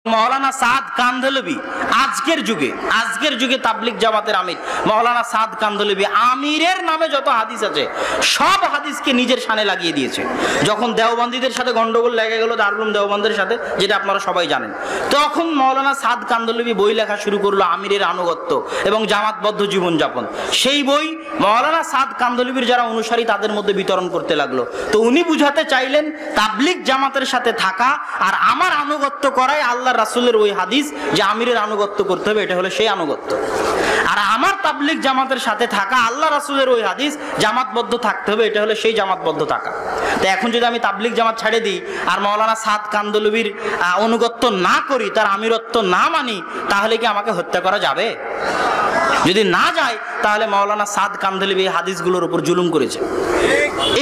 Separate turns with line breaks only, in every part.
মৌলানা সাদ কান্ধলবি আজকের যুগে তাবলিগ জামাতের আমির মৌলানা সাদ কান্ধলবি আমিরের নামে যত হাদিস আছে সব হাদিসকে নিজের শানে লাগিয়ে দিয়েছে। যখন দেওবন্দীদের সাথে গন্ডগোল লেগে গেল দারুল উলুম দেওবন্দের সাথে, যেটা আপনারা সবাই জানেন, তখন মৌলানা সাদ কান্ধলবি বই লেখা শুরু করলো আমিরের আনুগত্য এবং জামাতবদ্ধ জীবনযাপন। সেই বই মৌলানা সাদ কান্ধলবির যারা অনুসারী তাদের মধ্যে বিতরণ করতে লাগলো। তো উনি বুঝাতে চাইলেন তাবলিগ জামাতের সাথে থাকা আর আমার আনুগত্য করাই আল্লাহ রাসূলের ওই হাদিস যে আমিরের আনুগত্য করতে হবে, এটা হলো সেই আনুগত্য। আর আমার তাবলিগ জামাতের সাথে থাকা আল্লাহ রাসূলের ওই হাদিস জামাতবদ্ধ থাকতে হবে, এটা হলো সেই জামাতবদ্ধ থাকা। তো এখন যদি আমি তাবলিগ জামাত ছেড়ে দিই আর মৌলানা সাদ কান্ধলবির অনুগত্য না করি, তার আমিরত্ব না মানি, তাহলে কি আমাকে হত্যা করা যাবে? যদি না যায় তাহলে মৌলানা সাদ কান্ধলবি হাদিসগুলোর উপর জুলুম করেছে,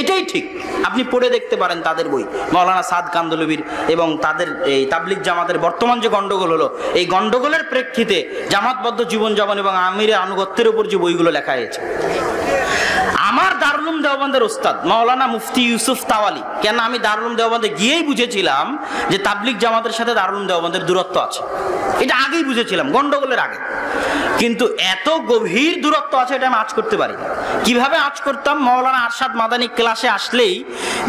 এটাই ঠিক। আপনি পড়ে দেখতে পারেন তাদের বই, মৌলানা সাদ কান্ধলবির এবং তাদের এই তাবলিগ জামাতের বর্তমান যে গন্ডগোল হলো, এই গন্ডগোলের প্রেক্ষিতে জামাতবদ্ধ জীবনযাপন এবং আমিরের আনুগত্যের উপর যে বইগুলো লেখা হয়েছে। আমার দারুল উলুম দেওবন্দের উস্তাদ মাওলানা মুফতি ইউসুফ তাওয়ালি, কেন আমি দারুল উলুম দেওবন্দে গিয়েই বুঝেছিলাম যে তাবলিগ জামাতের সাথে দারুল উলুম দেওবন্দের দূরত্ব আছে, এটা আগেই বুঝেছিলাম গন্ডগোলের আগে। কিন্তু এত গভীর দূরত্ব আছে এটা আমি আঁচ করতে পারি। কিভাবে আঁচ করতাম? মাওলানা আরশাদ মাদানী ক্লাসে আসলেই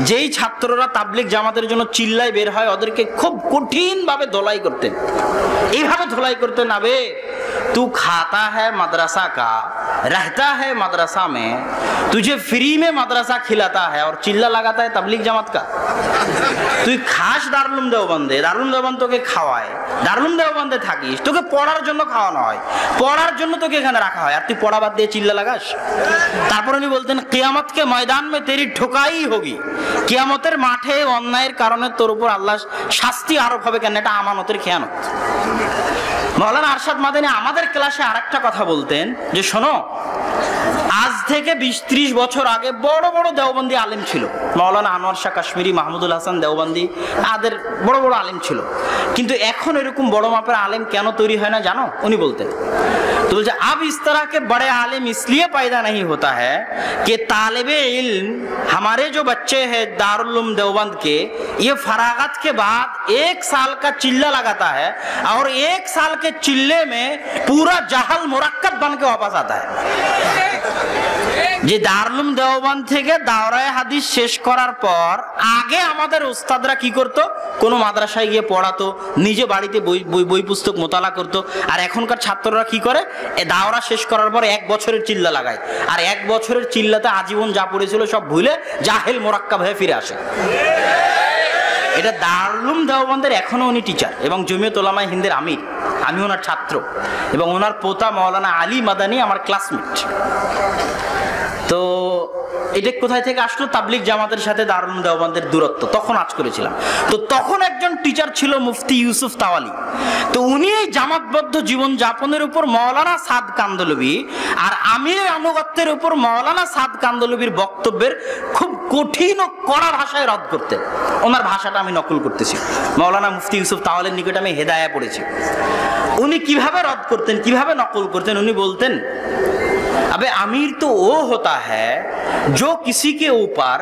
যেই ছাত্ররা তাবলিগ জামাতের জন্য চিল্লায় বের হয় ওদেরকে খুব কঠিন ভাবে ধোলাই করতেন। এইভাবে ধোলাই করতেন, আবে तू खाता है मदरसा का, रहता है मदरसा में, तुझे फ्री में मदरसा खिलाता है और चिल्ला लगाता है तबलीग जमात का। তুই খাস দারুল উলুম দেওবন্দে, দারুল উলুম দেওবন্দ তোকে খাওয়ায়, দারুল উলুম দেওবন্দে থাকিস, তোকে পড়ার জন্য খাওয়ানো হয়, পড়ার জন্য তোকে এখানে রাখা হয়, আর তুই পড়া বাদ দিয়ে চিল্লা লাগাস। তারপর উনি বলতেন কিয়ামত কে ময়দান মে তেরি ঠোকাই হোগি, কিয়ামতের মাঠে অন্যায়ের কারণে তোর উপর আল্লাহ শাস্তি আরোপ হবে, কেন এটা আমানতের খেয়ানত। মাওলানা আরশাদ মাদানী আমাদের ক্লাসে আরেকটা কথা বলতেন যে শোনো, আজ থেকে 20-30 বছর আগে বড় বড় দেওবন্দি আলেম ছিল, মাওলানা আনোয়ার শাহ কাশ্মীরি, মাহমুদুল হাসান দেওবন্দি, আদের বড় বড় আলেম ছিল। কিন্তু এখন এরকম বড় মাপের আলেম কেন তৈরি হয় না জানো? উনি বলতেন, তো বলছে अब इस तरह के बड़े आलिम इसलिए पैदा नहीं होता है कि तालिबे इल्म हमारे जो बच्चे हैं दारुल उलूम देवबंद के, ये फरागत के बाद 1 साल का चिल्ला लगाता है और 1 साल के चिल्ले में पूरा जहल मुरक्कब बन के वापस आता है। যে দারুল উলুম দেওবন্দ থেকে দাওরায়ে হাদিস শেষ করার পর আগে আমাদের উস্তাদরা কি করতো? কোনো মাদ্রাসায় গিয়ে পড়াতো, নিজে বাড়িতে বই পুস্তক মোতালা করতো। আর এখনকার ছাত্ররা কি করে? দাওরা শেষ করার পর 1 বছরের চিল্লা লাগায়, আর 1 বছরের চিল্লাতে আজীবন যা পড়েছিল সব ভুলে জাহেল মোরাক্কাব হয়ে ফিরে আসে। এটা দারুল উলুম দেওবন্দের এখনো উনি টিচার এবং জমিয়ত উলামায়ে হিন্দের আমির, আমি ওনার ছাত্র, এবং ওনার পোতা মাওলানা আলী মাদানী আমার ক্লাসমেট। তো এটা কোথায় থেকে আসলো? তাবলিগ জামাতের সাথে দারুল উলুম দেওবন্দের দূরত্ব তখন আজ করেছিলাম। তো তখন একজন টিচার ছিল মুফতি ইউসুফ তাওয়ালি, তো উনি এই জামাতবদ্ধ জীবন যাপনের উপর মাওলানা সাদ কান্ধলবি আর আমিরের আনুগত্যের উপর মাওলানা সাদ কান্ধলবির বক্তব্যের খুব কঠিন ও কড়া ভাষায় রদ করতেন। ওনার ভাষাটা আমি নকল করতেছি, মাওলানা মুফতি ইউসুফ তাওয়ালির নিকট আমি হেদায়া পড়েছি। উনি কিভাবে রদ করতেন, কিভাবে নকল করতেন? উনি বলতেন, अबे अमीर तो वो होता है जो किसी के ऊपर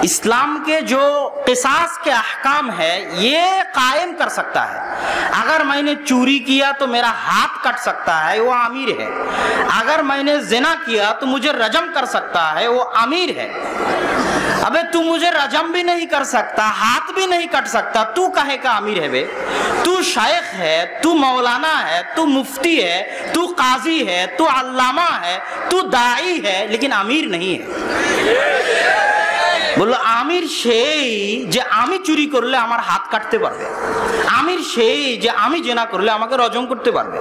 इस्लाम के जो क़िसास के अहकाम है ये कायम कर सकता है। अगर मैंने चोरी किया तो मेरा हाथ कट सकता है, वो अमीर है। अगर मैंने ज़िना किया तो मुझे रजम कर सकता है, वो अमीर है। अबे तू मुझे रजम भी नहीं कर सकता, हाथ भी नहीं कट सकता, तू कहे का अमीर है? बे तू शेख है, तू मौलाना है, तू मुफ्ती है, तू काजी है, तू अल्लामा है, तू दाई है, लेकिन अमीर नहीं है। বললো আমির সেই যে আমি চুরি করলে আমার হাত কাটতে পারবে, আমির সেই যে আমি জেনা করলে আমাকে রজম করতে পারবে,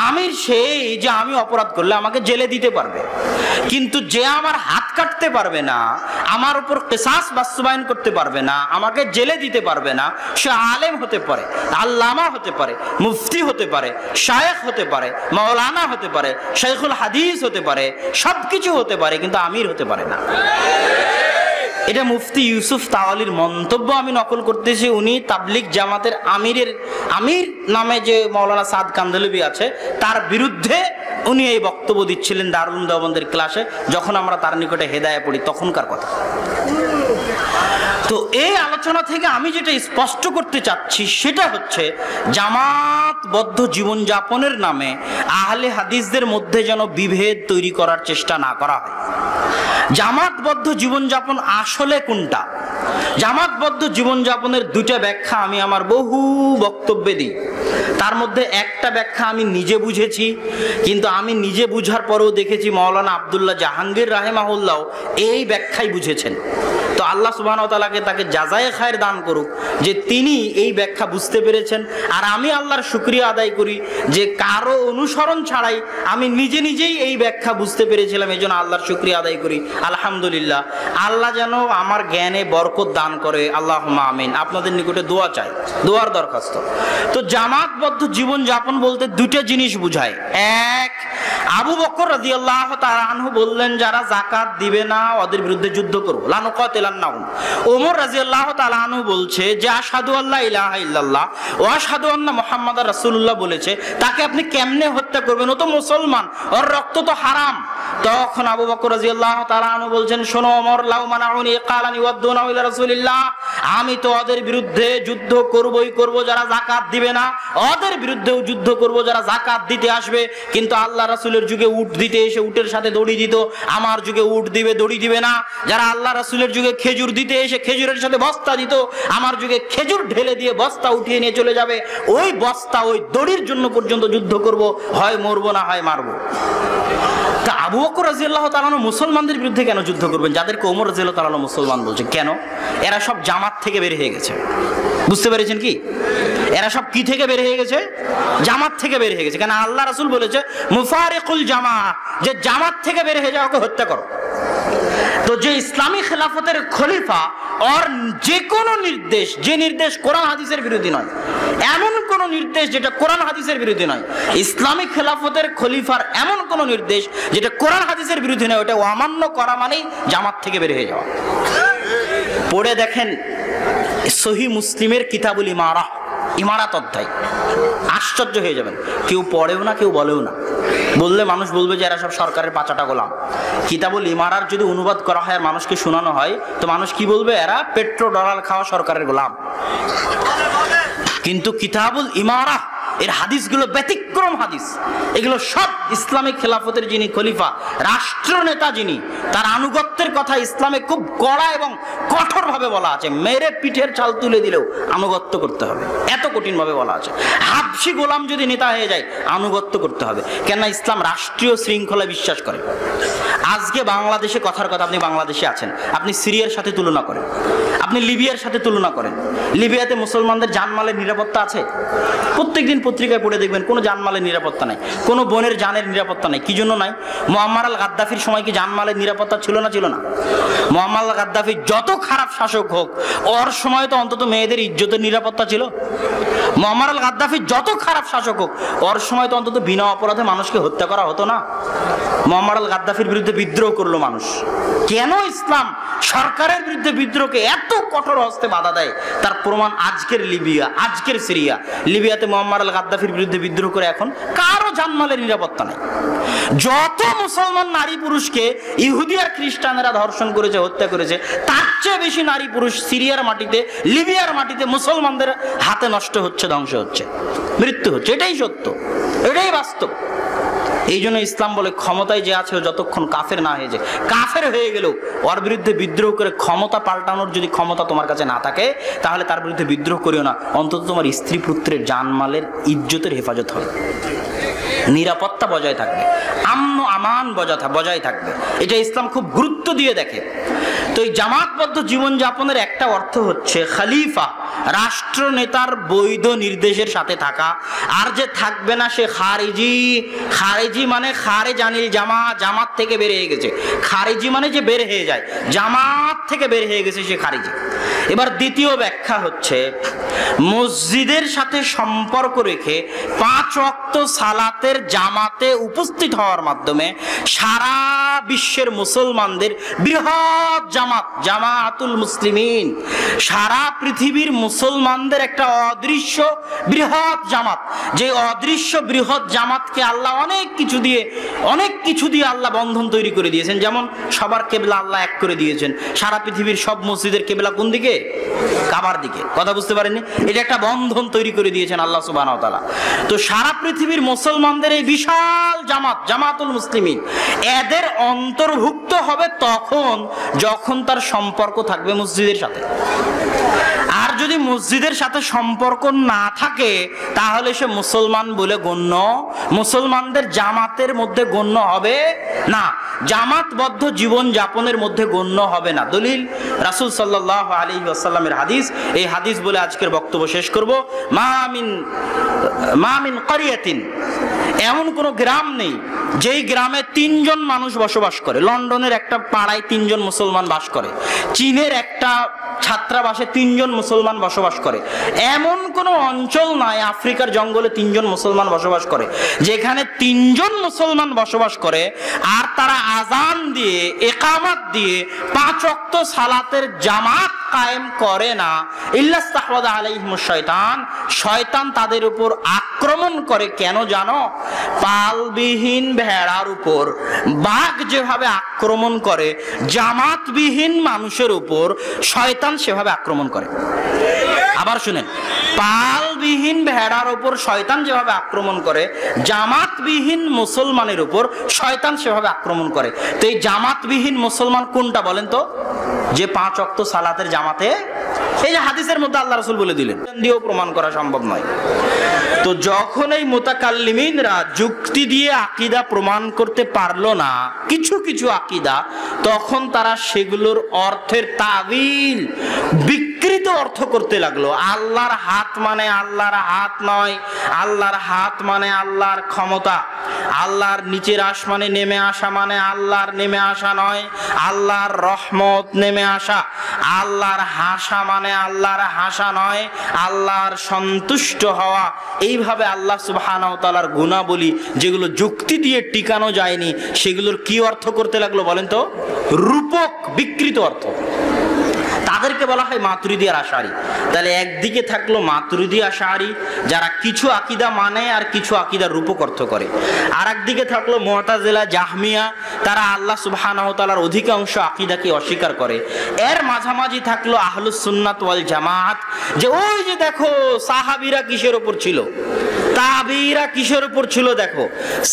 আমির সেই যে আমি অপরাধ করলে আমাকে জেলে দিতে পারবে। কিন্তু যে আমার হাত কাটতে পারবে না, আমার উপর কিসাস বাস্তবায়ন করতে পারবে না, আমাকে জেলে দিতে পারবে না, সে আলেম হতে পারে, আল্লামা হতে পারে, মুফতি হতে পারে, শায়েখ হতে পারে, মাওলানা হতে পারে, শাইখুল হাদিস হতে পারে, সবকিছু হতে পারে, কিন্তু আমির হতে পারে না। এটা মুফতি ইউসুফ তাওয়ালির মন্তব্য আমি নকল করতেছি। উনি তাবলিগ জামাতের আমির নামে যে মাওলানা সাদ কান্ধলবি আছে তার বিরুদ্ধে উনি এই বক্তব্য দিচ্ছিলেন দারুল উলুম দেওবন্দের ক্লাসে, যখন আমরা তার নিকটে হেদায়া পড়ি তখনকার কথা। তো এই আলোচনা থেকে আমি যেটা স্পষ্ট করতে চাচ্ছি সেটা হচ্ছে জামাতবদ্ধ জীবনযাপনের নামে আহলে হাদিসদের মধ্যে যেন বিভেদ তৈরি করার চেষ্টা না করা হয়। জামাতবদ্ধ জীবনযাপন আসলে কোনটা? জামাতবদ্ধ জীবনযাপনের দুইটা ব্যাখ্যা আমি আমার বহু বক্তব্যে দিই। তার মধ্যে একটা ব্যাখ্যা আমি নিজে বুঝেছি, কিন্তু আমি নিজে বুঝার পরেও দেখেছি মাওলানা আব্দুল্লাহ জাহাঙ্গীর রাহিমাহুল্লাহ এই ব্যাখ্যাই বুঝেছেন। তো আল্লাহ সুবহানাহু ওয়া তাআলাকে তাকে জাযায়ে খায়ের দান করুক যে তিনি এই ব্যাখ্যা বুঝতে পেরেছেন। আর আমি আল্লাহর শুকরিয়া আদায় করি যে কারো অনুসরণ ছাড়াই আমি নিজে নিজেই এই ব্যাখ্যা বুঝতে পেরেছিলাম, এই জন্য আল্লাহর শুকরিয়া আদায় করি। আলহামদুলিল্লাহ, আল্লাহ যেন আমার জ্ঞানে বরকত দান করে, আল্লাহুম্মা আমিন। আপনাদের নিকটে দোয়া চাই, দোয়ার দরখাস্ত। তো জামাতবদ্ধ জীবন যাপন বলতে দুটো জিনিস বুঝায়। এক, আবু বকর রাদিয়াল্লাহু তাআলা আনহু বললেন যারা যাকাত দিবে না ওদের বিরুদ্ধে যুদ্ধ করব, লা নুকাতিলান্নাহুম। ওমর রাদিয়াল্লাহু তাআলা আনহু বলছে যে আশহাদু আল্লা ইলাহা ইল্লাল্লাহ ওয়া আশহাদু আন্না মুহাম্মাদার রাসূলুল্লাহ বলেছে, তাকে আপনি কেমনে হত্যা করবেন? ও তো মুসলমান, ওর রক্ত তো হারাম। তখন আবু বকর রাদিয়াল্লাহু তাআলা আনহু বলছেন, শোনো ওমর, লাউ মানাউনি কালানি ওয়াদুনা ইলা রাসূলিল্লাহ, আমি তো ওদের বিরুদ্ধে যুদ্ধ করবই করব যারা যাকাত দিবে না, ওদের বিরুদ্ধেও যুদ্ধ করব যারা যাকাত দিতে আসবে। কিন্তু আল্লাহ রাসূলের যুগে উট দিতে এসে উটের সাথে দড়ি দিত, আমার যুগে উট দিবে দড়ি দিবে না। যারা আল্লাহ রাসূলের যুগে খেজুর দিতে এসে খেজুরের সাথে বস্তা দিত, আমার যুগে খেজুর ঢেলে দিয়ে বস্তা উঠিয়ে নিয়ে চলে যাবে। ওই বস্তা ওই দড়ির জন্য পর্যন্ত যুদ্ধ করব, হয় মরবো না হয় মারবো। তা আবু বকর রাদিয়াল্লাহু তাআলা মুসলমানদের বিরুদ্ধে কেন যুদ্ধ করবেন যাদেরকে ওমর রাদিয়াল্লাহু তাআলা মুসলমান বলছে? কেন? এরা সব জামাত থেকে বের হয়ে গেছে। বুঝতে পেরেছেন কি? এরা সব কি থেকে বের হয়ে গেছে? জামাত থেকে বের হয়ে গেছে। কেন? আল্লাহ রাসূল বলেছে মুফারিকুল জামাত, যে জামাত থেকে বের হয়ে যাওয়াকে হত্যা করো। তো যে ইসলামী খেলাফতের খলিফা ওর যে কোনো নির্দেশ, যে নির্দেশ কোরআন হাদিসের বিরোধী নয়, এমন কোন নির্দেশ যেটা কোরআন হাদিসের বিরোধী নয়, ইসলামিক খেলাফতের খলিফার এমন কোন নির্দেশ যেটা কোরআন হাদিসের বিরোধী নয়, ওটা অমান্য করা মানেই জামাত থেকে বের হয়ে যাওয়া। পড়ে দেখেন সহিহ মুসলিমের কিতাবুল ইমারা, ইমারাত অধ্যায়, আশ্চর্য হয়ে যাবেন। কেউ পড়েও না, কেউ বলেও না। বললে মানুষ বলবে যে এরা সব সরকারের পাচাটা গোলাম। কিতাবুল ইমারার যদি অনুবাদ করা হয় আর মানুষকে শোনানো হয় তো মানুষ কি বলবে? এরা পেট্রো ডলার খাওয়া সরকারের গোলাম। কিন্তু কিতাবুল ইমারা এর হাদিসগুলো ব্যতিক্রম হাদিস। এগুলো সব ইসলামিক খেলাফতের যিনি খলিফা, রাষ্ট্রনেতা যিনি, তার আনুগত্যের কথা ইসলামে খুব কড়া এবং কঠোর ভাবে বলা আছে। মেরে পিঠের চাল তুলে দিলেও আনুগত্য করতে হবে, এত কঠিন ভাবে বলা আছে। হাবশি গোলাম যদি নেতা হয়ে যায় আনুগত্য করতে হবে। কেন? ইসলাম রাষ্ট্রীয় শৃঙ্খলায় বিশ্বাস করে। আজকে বাংলাদেশে কথার কথা, আপনি বাংলাদেশে আছেন, আপনি সিরিয়ার সাথে তুলনা করেন, আপনি লিবিয়ার সাথে তুলনা করেন। লিবিয়াতে মুসলমানদের জানমালের নিরাপত্তা আছে? প্রত্যেকদিন পত্রিকায় পড়ে দেখবেন কোনো জানমালের নিরাপত্তা নাই, কোনো বোনের জানের নিরাপত্তা নাই। কি জন্য নাই? মুআম্মার আল গাদ্দাফির সময় কি জানমালের নিরাপত্তা ছিল না? ছিল না। মুআম্মার আল গাদ্দাফি যত খারাপ শাসক হোক, ওর সময় তো অন্তত মেয়েদের ইজ্জতের নিরাপত্তা ছিল। মুআম্মার আল গাদ্দাফি যত খারাপ শাসক হোক, ওর সময় তো অন্তত বিনা অপরাধে মানুষকে হত্যা করা হতো না। মুআম্মার আল গাদ্দাফির বিরুদ্ধে বিদ্রোহ করলো মানুষ। কেন ইসলাম সরকারের বিরুদ্ধে বিদ্রোহকে এত কঠোর হস্তে বাধা দেয়? তার প্রমাণ আজকের লিবিয়া, আজকের সিরিয়া। লিবিয়াতে মুআম্মার আল গাদ্দাফির বিরুদ্ধে বিদ্রোহ করে এখন কারো জানমালের নিরাপত্তা নাই। যত মুসলমান নারী পুরুষকে ইহুদি আর খ্রিস্টানেরা ধর্ষণ করেছে, হত্যা করেছে, তার চেয়ে বেশি নারী পুরুষ সিরিয়ার মাটিতে, লিবিয়ার মাটিতে মুসলমানদের হাতে নষ্ট হচ্ছে, ধ্বংস হচ্ছে, মৃত্যু হচ্ছে। এটাই সত্য, এটাই বাস্তব। এই জন্য ইসলাম বলে ক্ষমতায় যে আছে যতক্ষণ কাফের না হয়ে যায়, কাফের হয়ে গেলেও ওর বিরুদ্ধে বিদ্রোহ করে ক্ষমতা পাল্টানোর যদি ক্ষমতা তোমার কাছে না থাকে তাহলে তার বিরুদ্ধে বিদ্রোহ করিও না। অন্তত তোমার স্ত্রী পুত্রের জানমালের ইজ্জতের হেফাজত হবে, নিরাপত্তা বজায় থাকবে, আমন আমান বজায় থাকবে। এটা ইসলাম খুব গুরুত্ব দিয়ে দেখে। তো এই জামাতবদ্ধ জীবনযাপনের একটা অর্থ হচ্ছে খলিফা, রাষ্ট্রনেতার বৈধ নির্দেশের সাথে থাকা। আর যে থাকবে না সে খারিজি। খারিজি মানে খারেজ আনিল জামা, জামাত থেকে বের হয়ে গেছে। খারিজি মানে যে বের হয়ে যায়, জামাত থেকে বের হয়ে গেছে সে খারিজি। এবার দ্বিতীয় ব্যাখ্যা হচ্ছে মসজিদের সাথে সম্পর্ক রেখে 5 ওয়াক্ত সালাতের জামাতে উপস্থিত হওয়ার মাধ্যমে সারা বিশ্বের মুসলমানদের বৃহৎ জামাত, জামাতুল মুসলিমিন, সারা পৃথিবীর মুসলমানদের একটা অদৃশ্য বৃহৎ জামাত। যে অদৃশ্য বৃহৎ জামাতকে আল্লাহ অনেক কিছু দিয়ে আল্লাহ বন্ধন তৈরি করে দিয়েছেন। যেমন সবার কেবলা আল্লাহ এক করে দিয়েছেন। সারা পৃথিবীর সব মসজিদের কেবলা কোন দিকে? কাবার দিকে। কথা বুঝতে পারেননি? এটা একটা বন্ধন তৈরি করে দিয়েছেন আল্লাহ সুবহানাহু ওয়া তাআলা। তো সারা পৃথিবীর মুসলমানদের এই বিশাল জামাত, জামাতুল মুসলিমিন, এদের অন্তর্ভুক্ত হবে তখন যখন তার সম্পর্ক থাকবে মসজিদের সাথে। আর যদি মসজিদের সাথে সম্পর্ক না থাকে তাহলে সে মুসলমান বলে গণ্য, মুসলমানদের জামাতের মধ্যে গণ্য হবে না, জামাতবদ্ধ জীবন যাপনের মধ্যে গণ্য হবে না। দলিল রাসূল সাল্লাল্লাহু আলাইহি ওয়াসাল্লামের হাদিস। এই হাদিস বলে আজকের বক্তব্য শেষ করব। মা মিন ক্বরিয়াতিন, এমন কোন গ্রাম নেই যেই গ্রামে 3 জন মানুষ বসবাস করে। লন্ডনের একটা পাড়ায় 3 জন মুসলমান বাস করে, চীনের একটা ছাত্রাবাসে 3 জন মুসলমান বসবাস করে। এমন কোন অঞ্চল নাই আফ্রিকার জঙ্গলে 3 জন মুসলমান বসবাস করে যেখানে 3 জন মুসলমান বসবাস করে আর তারা আজান দিয়ে, ইকামত দিয়ে 5 ওয়াক্ত সালাতের জামাত কায়েম করে না। ইল্লাস্তাহওয়াযা আলাইহিমুশ শয়তান, শয়তান তাদের উপর আক্রমণ করে। কেন জানো? পালবিহীন ভেড়ার উপর বাঘ যেভাবে আক্রমণ করে, জামাতবিহীন মানুষের উপর শয়তান সেভাবে আক্রমণ করে। আবার শুনেন, পালবিহীন ভেড়ার উপর শয়তান যেভাবে আক্রমণ করে, জামাতবিহীন মুসলমানের উপর শয়তান সেভাবে আক্রমণ করে। তো এই জামাতবিহীন মুসলমান কোনটা বলেন তো? যে 5 ওয়াক্ত সালাতের জামাতে, এই যে হাদিসের মধ্যে আল্লাহ রাসূল বলে দিলেন, দিয়েও প্রমাণ করা সম্ভব নয়। তো যখন এই মুতাকাল্লিমিনরা যুক্তি দিয়ে আকীদা প্রমাণ করতে পারলো না, কিছু কিছু আকীদা, তখন তারা সেগুলোর অর্থের তাবিল, বিকৃত অর্থ করতে লাগলো। আল্লাহর হাত মানে আল্লাহর হাত নয়, আল্লাহর হাত মানে আল্লাহর ক্ষমতা, আল্লাহর নিচের আসমানে নেমে আসা মানে আল্লাহর নেমে আসা নয়, আল্লাহর রহমত নেমে আসা, আল্লাহর হাসা মানে আল্লাহর হাসা নয়, আল্লাহর সন্তুষ্ট হওয়া। এইভাবে আল্লাহ সুবহানাহু ওয়া তাআলার গুণাবলী যেগুলো যুক্তি দিয়ে টিকানো যায়নি, সেগুলোর কি অর্থ করতে লাগলো বলেন তো? রূপক, বিকৃত অর্থ। তাদেরকে বলা হয় মাতুরিদি আর আশারি। তাহলে একদিকে থাকলো মাতুরিদি আশারি, যারা কিছু আকীদা মানে আর কিছু আকীদার রূপক অর্থ করে। আর একদিকে থাকলো মুতাজিলা, জাহমিয়া, তারা আল্লাহ সুবহানাহু ওয়া তাআলার অধিকাংশ আকীদাকে অস্বীকার করে। এর মাঝামাঝি থাকলো আহলুস সুন্নাত ওয়াল জামাত, যে ওই যে দেখো সাহাবীরা কিসের উপর ছিল, তাবিরা কিসের উপর ছিল, দেখো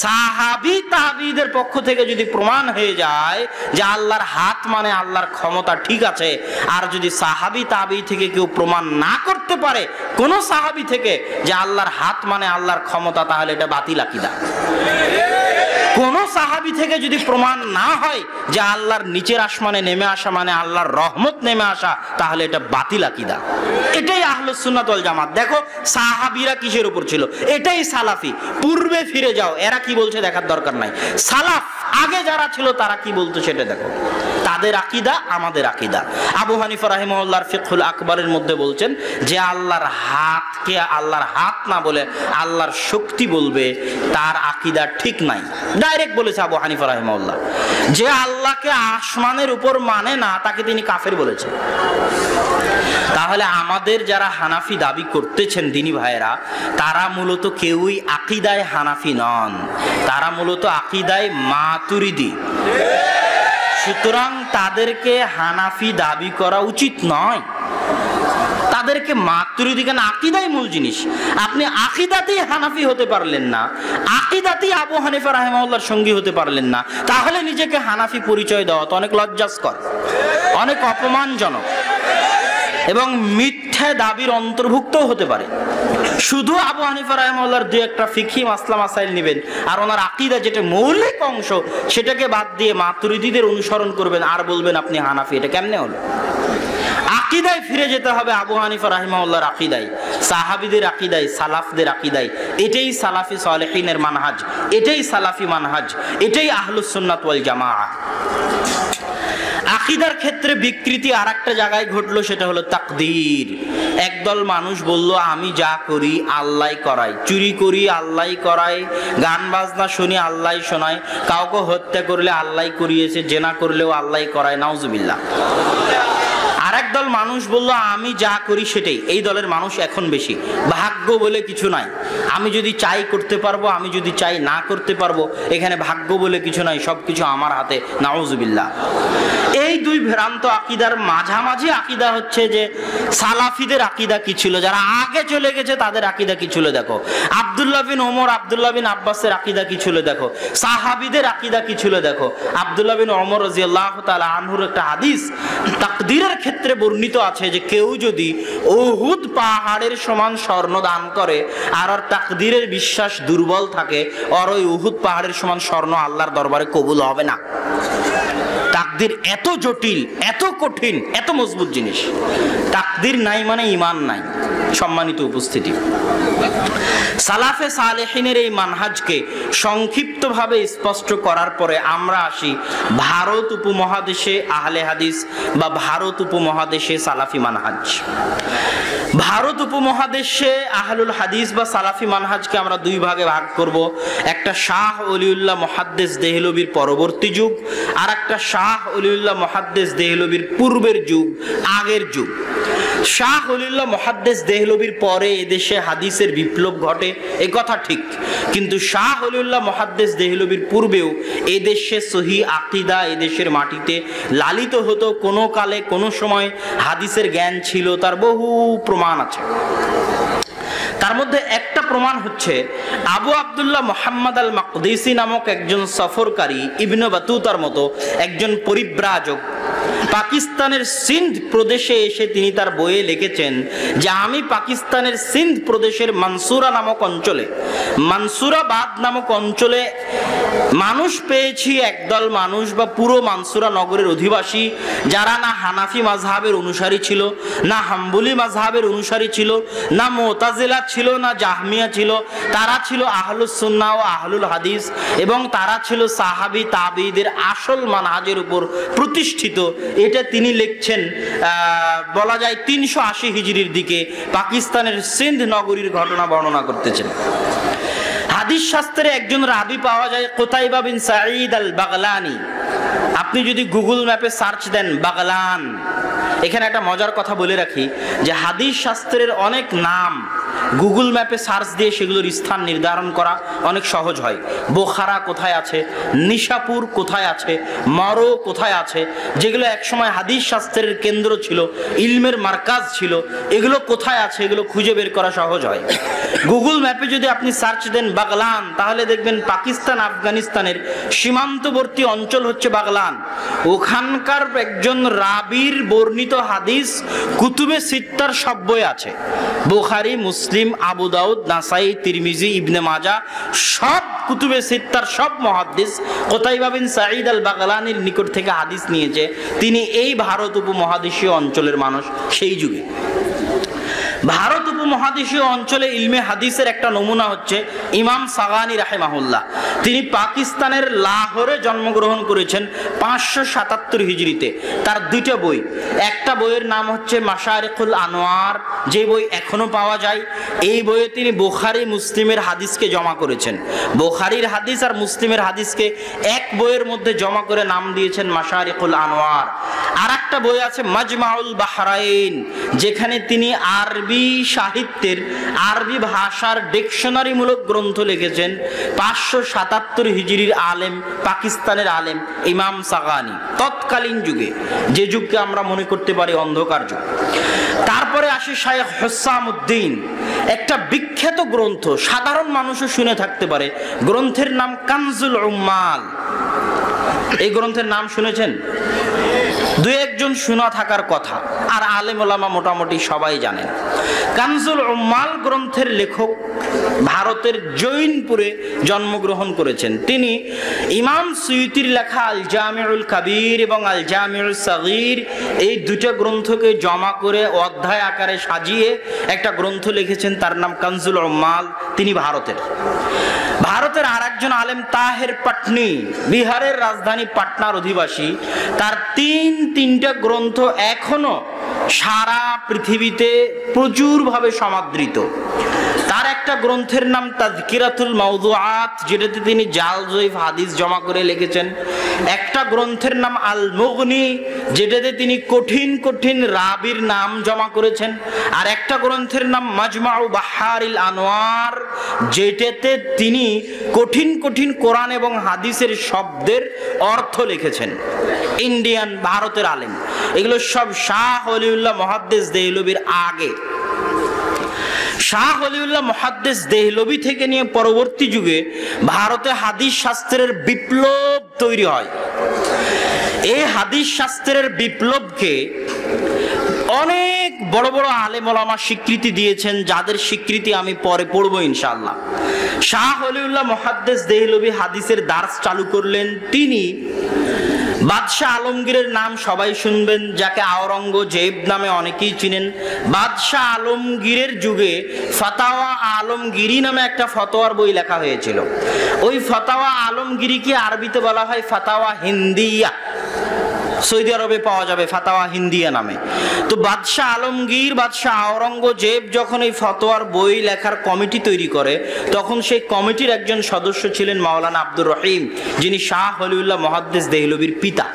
সাহাবী তাবিদের পক্ষ থেকে যদি প্রমাণ হয়ে যায় যে আল্লাহর হাত মানে আল্লাহর ক্ষমতা, ঠিক আছে। আর যদি সাহাবী তাবি থেকে কেউ প্রমাণ না করতে পারে, কোন সাহাবী থেকে, যে আল্লাহর হাত মানে আল্লাহর ক্ষমতা, তাহলে এটা বাতিল আকীদা। কোন সাহাবী থেকে যদি প্রমাণ না হয় যে আল্লাহর নিচের আসমানে নেমে আসা মানে আল্লাহর রহমত নেমে আসা, তাহলে এটা বাতিল আকীদা। এটাই আহলুস সুন্নাত ওয়াল জামাত। দেখো সাহাবীরা কিসের উপর ছিল, এটাই সালাফি। পূর্বে ফিরে যাও, এরা কি বলছে দেখার দরকার নাই। সালাফ আগে যারা ছিল তারা কি বলতো সেটা দেখো। তাদের আকীদা আমাদের আকীদা। আবু হানিফা রাহিমাহুল্লাহর ফিকহুল আকবরের মধ্যে বলছেন যে আল্লাহর হাতকে আল্লাহর হাত না বলে আল্লাহর শক্তি বলবে, তার আকীদা ঠিক নাই। ডাইরেক্ট বলেছে আবু হানিফা রাহিমাহুল্লাহ। যে আল্লাহকে আসমানের উপর মানে না, তাকে তিনি কাফের বলেছে। তাহলে আমাদের যারা হানাফি দাবি করতেছেন দিনী ভাইয়েরা, তারা মূলত কেউই আকীদায় হানাফি নন, তারা মূলত আকীদায় মাতুরিদি। সুতরাং তাদেরকে হানাফি দাবি করা উচিত নয়, তাদেরকে মাতুরিদি। কেন? আকীদাই মূল জিনিস। আপনি আকীদাতেই হানাফি হতে পারলেন না, আকীদাতেই আবু হানিফা রাহিমাহুল্লাহর সঙ্গী হতে পারলেন না, তাহলে নিজেকে হানাফি পরিচয় দেওয়া তো অনেক লজ্জাস্কর, অনেক অপমানজনক এবং মিথ্যা দাবির অন্তর্ভুক্ত হতে পারে। শুধু আবু হানিফা রাহিমাহুল্লাহর দুই একটা ফিকহি মাসলা মাসাইল নেবেন আর ওনার আকীদা যেটা মৌলিক অংশ সেটাকে বাদ দিয়ে মাতুরিদিদের অনুসরণ করবেন আর বলবেন আপনি হানাফি। এটা কেমনে হলো? আকীদায় ফিরে যেতে হবে আবু হানিফা রাহিমাহুল্লাহর আকীদায়, সাহাবীদের আকীদায়, সালাফদের আকীদায়। এটাই সালাফি সালেহিনের মানহাজ, এটাই সালাফি মানহাজ, এটাই আহলুস সুন্নাত ওয়াল জামাআহ। আকীদার ক্ষেত্রে বিকৃতি আর একটা জায়গায় ঘটলো, সেটা হলো তাকদীর। একদল মানুষ বলল আমি যা করি আল্লাহই করাই, চুরি করি আল্লাহই করাই, গান বাজনা শুনি আল্লাহই শোনায়, কাউকে হত্যা করলে আল্লাহই করিয়েছে, জেনা করলেও আল্লাহই করায়, নাউজুবিল্লাহ। আর একদল মানুষ বলল আমি যা করি সেটাই। এই দলের মানুষ এখন বেশি। ভাগ্য বলে কিছু নাই, আমি যদি চাই করতে পারবো, আমি যদি চাই না করতে পারবো, এখানে ভাগ্য বলে কিছু নাই, সবকিছু আমার হাতে, নাউজুবিল্লাহ। এই দুই ভ্রান্ত আকীদার মাঝামাঝি আকীদা হচ্ছে যে সালাফিদের আকীদা কি ছিল, যারা আগে চলে গেছে তাদের আকীদা কি ছিল দেখো। আব্দুল্লাহ বিন ওমর, আব্দুল্লাহ বিন আব্বাসের আকীদা কি ছিল দেখো, সাহাবীদের আকীদা কি ছিল দেখো। আব্দুল্লাহ বিন ওমর রাদিয়াল্লাহু তাআলা আনহুর একটা হাদিস তাকদীরের ক্ষেত্রে বর্ণিত আছে যে কেউ যদি উহুদ পাহাড়ের সমান স্বর্ণ দান করে আর ওর তাকদীরের বিশ্বাস দুর্বল থাকে, আর ওই উহুদ পাহাড়ের সমান স্বর্ণ আল্লাহর দরবারে কবুল হবে না। তাকদীর এত জটিল, এত কঠিন, এত মজবুত জিনিস। তাকদীর নাই মানে ঈমান নাই। সম্মানিত উপস্থিতি, সালাফে সালেহিনের এই মানহাজকে সংক্ষিপ্তভাবে স্পষ্ট করার পরে আমরা আসি ভারত উপমহাদেশে আহলে হাদিস বা ভারত উপমহাদেশে সালাফি মানহাজ। ভারত উপমহাদেশে আহলুল হাদিস বা সালাফি মানহাজকে আমরা দুই ভাগে ভাগ করব। একটা শাহ ওলিউল্লাহ মুহাদ্দিস দেহলভির পরবর্তী যুগ, আর একটা শাহ ওলিউল্লাহ মুহাদ্দিস দেহলভির পূর্বের যুগ, আগের যুগ। শাহ ওলিউল্লাহ মুহাদ্দিস দেহলভির পরে এদেশে হাদিসের বিপ্লব ঘটে, এ কথা ঠিক, কিন্তু শাহ ওলিউল্লাহ মুহাদ্দিস দেহলভির পূর্বেও এদেশে সহি আকীদা এদেশের মাটিতে লালিত হতো। কোনো কালে কোনো সময় হাদিসের জ্ঞান ছিল, তার বহু প্রমাণ আছে। তার মধ্যে একটা প্রমাণ হচ্ছে আবু আব্দুল্লাহ মুহাম্মদ আল মাকদিসি নামক একজন সফরকারী, ইবনে বাতুতার মতো একজন পরিব্রাজক, পাকিস্তানের সিন্ধ প্রদেশে এসে তিনি তার বইয়ে লিখেছেন যে আমি পাকিস্তানের সিন্ধ প্রদেশের মানসুরা নামক অঞ্চলে, মানসুরাবাদ নামক অঞ্চলে মানুষ পেয়েছি, একদল মানুষ বা পুরো মানসুরা নগরের অধিবাসী যারা না হানাফি মাযহাবের অনুসারী ছিল, না হাম্বলি মাযহাবের অনুসারী ছিল, না মুতাজিলা ছিল, না জাহমিয়া ছিল। তারা ছিল আহলুস সুন্নাহ ও আহলুল হাদিস, এবং তারা ছিল সাহাবী তাবেঈদের আসল মানহাজের উপর প্রতিষ্ঠিত। এটা তিনি লিখছেন বলা যায় 380 হিজরির দিকে পাকিস্তানের সিন্ধ নগরীর ঘটনা বর্ণনা করতেছেন। হাদিস শাস্ত্রে একজন রাবি পাওয়া যায় কুতাইবা বিন সাঈদ আল বাগলানি। আপনি যদি গুগল ম্যাপে সার্চ দেন বাগলান, এখানে একটা মজার কথা বলে রাখি যে হাদিস শাস্ত্রের অনেক নাম গুগল ম্যাপে সার্চ দিয়ে সেগুলোর স্থান নির্ধারণ করা অনেক সহজ হয়। বোখারা কোথায় আছে, নিশাপুর কোথায় আছে, মরো কোথায় আছে, যেগুলো একসময় হাদিস শাস্ত্রের কেন্দ্র ছিল, ইলমের মার্কাজ ছিল, এগুলো কোথায় আছে এগুলো খুঁজে বের করা সহজ হয়। গুগল ম্যাপে যদি আপনি সার্চ দেন বাগলান, তাহলে দেখবেন পাকিস্তান আফগানিস্তানের সীমান্তবর্তী অঞ্চল হচ্ছে বাগলান। ওখানকার একজন রাবির বর্ণিত হাদিস কুতুবে সিত্তার সব বই আছে, বুখারী, মুসলিম, আবু দাউদ, নাসাই, তিরমিজি, ইবনে মাজাহ, সব কুতুবে সিত্তার সব মুহাদ্দিস কুতাইবা বিন সাঈদ আল বাগলানির নিকট থেকে হাদিস নিয়েছে। তিনি এই ভারত উপমহাদেশীয় অঞ্চলের মানুষ সেই যুগে। ভারত উপমহাদেশীয় অঞ্চলে ইলমে হাদিসের একটা নমুনা হচ্ছে ইমাম সাগানি রাহিমাহুল্লাহ। তিনি পাকিস্তানের লাহোরে জন্মগ্রহণ করেছেন 577 হিজরিতে। তার দুইটা বই, একটা বইয়ের নাম হচ্ছে মাশারিকুল আনোয়ার, যে বই এখনো পাওয়া যায়। এই বইয়ে তিনি বুখারী মুসলিমের হাদিসকে জমা করেছেন। বুখারীর হাদিস আর মুসলিমের হাদিসকে এক বইয়ের মধ্যে জমা করে নাম দিয়েছেন মাশারিকুল আনোয়ার। আর একটা বই আছে মাজমাউল বাহরাইন, যেখানে তিনি আরবি সাহিত্যের, আরবি ভাষার ডিকশনারি মূলক গ্রন্থ লিখেছেন। 577 হিজরির আলেম, পাকিস্তানের আলেম ইমাম সাগানি, তৎকালীন যুগে, যে যুগকে আমরা মনে করতে পারি অন্ধকার যুগ। তারপরে আসে শাইখ হুসামউদ্দিন, একটা বিখ্যাত গ্রন্থ, সাধারণ মানুষও শুনে থাকতে পারে, গ্রন্থের নাম কানজুল উম্মাল। এই গ্রন্থের নাম শুনেছেন? দুই একজন শোনা থাকার কথা, আর আলেম ওলামা মোটামুটি সবাই জানেন। কানজুল উম্মাল গ্রন্থের লেখক ভারতের জৈনপুরে জন্মগ্রহণ করেছেন। তিনি ইমাম সুয়ুতির লেখা আল জামিউল কাবীর এবং আল জামিউল সাগীর, এই দুটো গ্রন্থকে জমা করে অধ্যায় আকারে সাজিয়ে একটা গ্রন্থ লিখেছেন, তার নাম কানজুল উম্মাল। তিনি ভারতের আর একজন আলেম তাহের পাটনি, বিহারের রাজধানী পাটনার অধিবাসী। তার 3 তিনটা গ্রন্থ এখনো সারা পৃথিবীতে প্রচুরভাবে সমাদৃত। তার একটা গ্রন্থের নাম তাযকিরাতুল মাওদুআত, যেটাতে তিনি জাল জয়ীফ হাদিস জমা করে লিখেছেন। একটা গ্রন্থের নাম আল মুগনি, যেটাতে তিনি কঠিন কঠিন রাবির নাম জমা করেছেন। আর একটা গ্রন্থের নাম মাজমাউ বাহারিল আনোয়ার, যেটাতে তিনি কঠিন কঠিন কোরআন এবং হাদিসের শব্দের অর্থ লিখেছেন। ইন্ডিয়ান, ভারতের আলেম। এগুলো সব শাহ ওলিউল্লাহ মুহাদ্দিস দেহলভির আগে। শাহ ওলিউল্লাহ মুহাদ্দিস দেহলভি থেকে নিয়ে পরবর্তী যুগে ভারতে হাদিস শাস্ত্রের বিপ্লব তৈরি হয়। এই হাদিস শাস্ত্রের বিপ্লবকে অনেক বড় বড় আলেম ওলামা স্বীকৃতি দিয়েছেন, যাদের স্বীকৃতি আমি পরে পড়বো ইনশাআল্লাহ। শাহ ওলিউল্লাহ মুহাদ্দিস দেহলভি হাদিসের দার্স চালু করলেন। তিনি বাদশাহ আলমগীরের নাম সবাই শুনবেন, যাকে আওরঙ্গজেব নামে অনেকেই চিনেন। বাদশাহ আলমগীরের যুগে ফাতাওয়া আলমগীরি নামে একটা ফতোয়ার বই লেখা হয়েছিল। ওই ফাতাওয়া আলমগীরিকে আরবিতে বলা হয় ফাতাওয়া হিন্দিয়া। সৌদি আরবে পাওয়া যাবে ফাতাওয়া হিন্দিয়া নামে। তো বাদশাহ আলমগীর, বাদশাহ আওরঙ্গজেব যখন এই ফতোয়ার বই লেখার কমিটি তৈরি করে, তখন সেই কমিটির একজন সদস্য ছিলেন মাওলানা আব্দুর রহিম, যিনি শাহ ওলিউল্লাহ মুহাদ্দিস দেহলভির পিতা।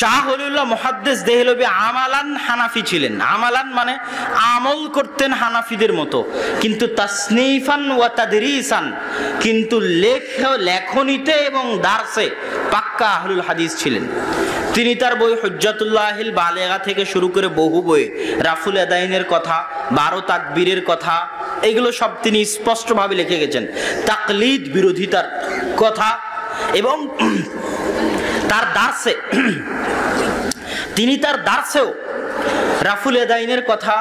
শাহ ওলিউল্লাহ মুহাদ্দিস দেহলভি আমালান হানাফি ছিলেন। আমালান মানে আমল করতেন হানাফিদের মতো, কিন্তু তাসনিফান ওয়া তাদরিসান, কিন্তু লেখনীতে এবং দার্সে পাক্কা আহলুল হাদিস ছিলেন। তিনি তার বই হুজ্জাতুল্লাহিল বালেগা থেকে শুরু করে বহু বই, রাফুল আদাইনের কথা, 12 তাকবীরের কথা, এগুলো সব তিনি স্পষ্টভাবে লিখে গেছেন। তাকলিদ বিরোধিতার কথা এবং তার দার্সে তিনি তার দার্সেও রাফুল আদাইনের কথা,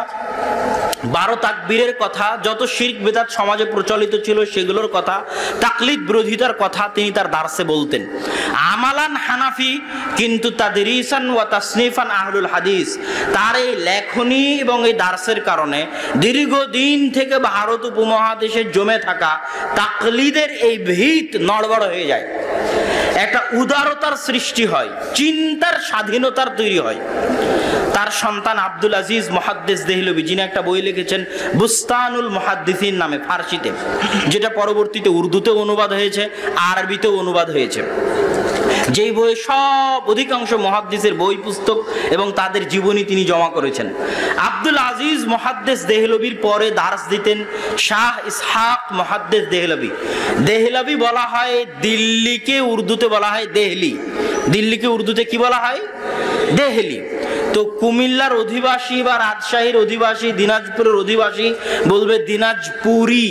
12 তাকবীরের কথা, যত শিরক বিদআত সমাজে প্রচলিত ছিল সেগুলোর কথা, তাকলিদ বিরোধিতার কথা তিনি তার দার্সে বলতেন। আমালান হানাফি, কিন্তু তাদরিসান ওয়া তাসনিফান আহলুল হাদিস। তার এই লেখনী এবং এই দার্সের কারণে দীর্ঘদিন থেকে ভারত উপমহাদেশে জমে থাকা তাকলিদের এই ভিত নড়বড় হয়ে যায়। একটা উদারতার সৃষ্টি হয়, চিন্তার স্বাধীনতার তৈরি হয়। তার সন্তান আব্দুল আজিজ মুহাদ্দিস দেহলভি, যিনি একটা বই লিখেছেন বুস্তানুল মুহাদ্দিসিন নামে ফার্সিতে, যেটা পরবর্তীতে উর্দুতেও অনুবাদ হয়েছে, আরবিতেও অনুবাদ হয়েছে। যেই বইয়ে সব অধিকাংশ মুহাদ্দিসের বই পুস্তক এবং তাদের জীবনী তিনি জমা করেছেন। আব্দুল আজিজ মুহাদ্দিস দেহলভির পরে দার্স দিতেন শাহ ইসহাক মুহাদ্দিস দেহলভি। দেহলভি বলা হয় দিল্লিকে, উর্দুতে বলা হয় দেহলি। দিল্লিকে উর্দুতে কি বলা হয়? দেহলি। তো কুমিল্লার অধিবাসী বা রাজশাহীর অধিবাসী, দিনাজপুরের অধিবাসী বলবে দিনাজপুরি।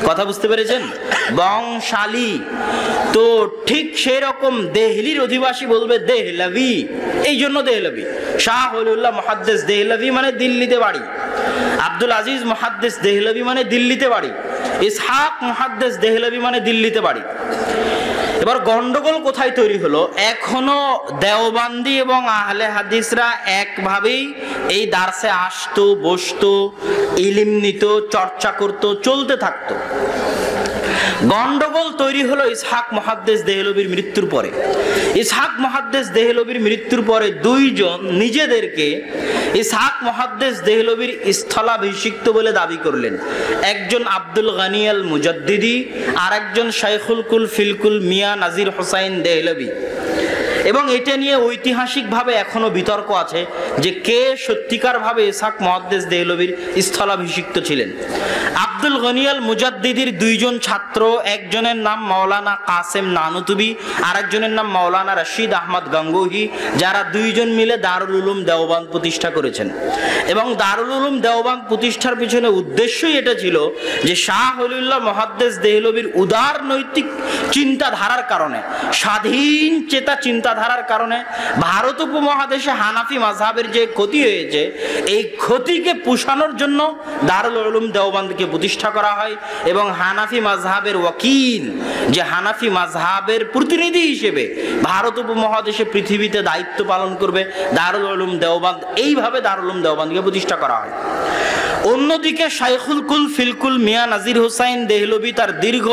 কথা বুঝতে পেরেছেন? বংশালী। তো ঠিক সেই রকম দেহলির অধিবাসী বলবে দেহলভি, এই জন্য দেহলভি। শাহ ওলিউল্লাহ মুহাদ্দিস দেহলভি মানে দিল্লিতে বাড়ি, আব্দুল আজিজ মুহাদ্দিস দেহলভি মানে দিল্লিতে বাড়ি, ইসহাক মুহাদ্দিস দেহলভি মানে দিল্লিতে বাড়ি। এবার গন্ডগোল কোথায় তৈরি হলো? এখনো দেওবান্দি এবং আহলে হাদিসরা একভাবেই এই দার্সে আসতো, বসতো, ইলম নিত, চর্চা করত, চলতে থাকতো। গন্ডগোল তৈরি হলো ইসহাক মুহাদ্দিস দেহলভির মৃত্যুর পরে। ইসহাক মুহাদ্দিস দেহলভির মৃত্যুর পরে দুইজন নিজেদেরকে ইসহাক মুহাদ্দিস দেহলভির স্থলাভিষিক্ত বলে দাবি করলেন। একজন আব্দুল গনি আল মুজাদ্দিদি, আর একজন শাইখুল কুল ফিলকুল মিয়া নাজির হোসাইন দেহলভি। এবং এটা নিয়ে ঐতিহাসিকভাবে এখনো বিতর্ক আছে যে কে সত্যিকারভাবে ইসহাক মুহাদ্দিস দেহলভির স্থলাভিষিক্ত ছিলেন। আব্দুল গনি আল মুজাদ্দিদির দুইজন ছাত্র, একজনের নাম মাওলানা কাসেম নানুতুবি, আর একজনের নাম মাওলানা রশিদ আহমদ গঙ্গোহী, যারা দুইজন মিলে দারুল উলুম দেওবান্দ প্রতিষ্ঠা করেছেন। এবং দারুল উলুম দেওবান্দ প্রতিষ্ঠার পিছনে উদ্দেশ্যই এটা ছিল যে শাহ ওলিউল্লাহ মুহাদ্দিস দেহলভির উদার নৈতিক চিন্তাধারার কারণে, স্বাধীন চেতা চিন্তাধারার কারণে ভারত উপমহাদেশে হানাফি মাযহাবের যে ক্ষতি হয়েছে, এই ক্ষতিকে পুষানোর জন্য দারুল উলুম দেওবান্দকে প্রতিষ্ঠা করা হয়। এবং হানাফি মাযহাবের ওয়াকিল, যে হানাফি মাযহাবের প্রতিনিধি হিসেবে ভারত উপমহাদেশে পৃথিবীতে দায়িত্ব পালন করবে, দারুল উলুম দেওবান্দ, এইভাবে দারুল উলুম দেওবান্দকে প্রতিষ্ঠা করা হয়। অন্যদিকে শাইখুল কুল ফিলকুল মিয়া নাজির হুসাইন দেহলভী তার দীর্ঘ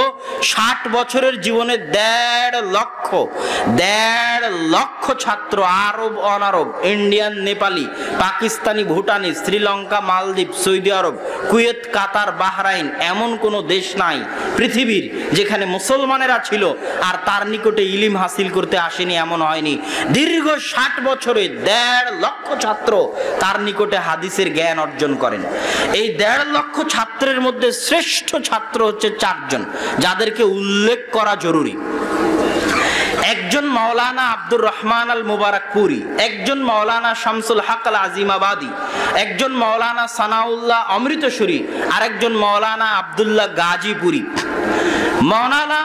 60 বছরের জীবনে 1.5 লক্ষ ছাত্র, আরব অনারব, ইন্ডিয়ান, নেপালি, পাকিস্তানি, ভুটানি, শ্রীলঙ্কা, মালদ্বীপ, সৌদি আরব, কুয়েত, কাতার, বাহরাইন, এমন কোনো দেশ নাই পৃথিবীর যেখানে মুসলমানেরা ছিল আর তার নিকটে ইলম হাসিল করতে আসেনি, এমন হয়নি। দীর্ঘ 60 বছরে 1.5 লক্ষ ছাত্র তার নিকটে হাদিসের জ্ঞান অর্জন করেন। এই 1.5 লক্ষ ছাত্রের মধ্যে শ্রেষ্ঠ ছাত্র হচ্ছে 4 জন, যাদেরকে উল্লেখ করা জরুরি। একজন মাওলানা আব্দুর রহমান আল মুবারকপুরি, একজন মাওলানা শামসুল হক আল আজিমাবাদী, একজন মাওলানা সানাউল্লাহ অমৃতসরী, আরেকজন মাওলানা আব্দুল্লাহ গাজীপুরি। মাওলানা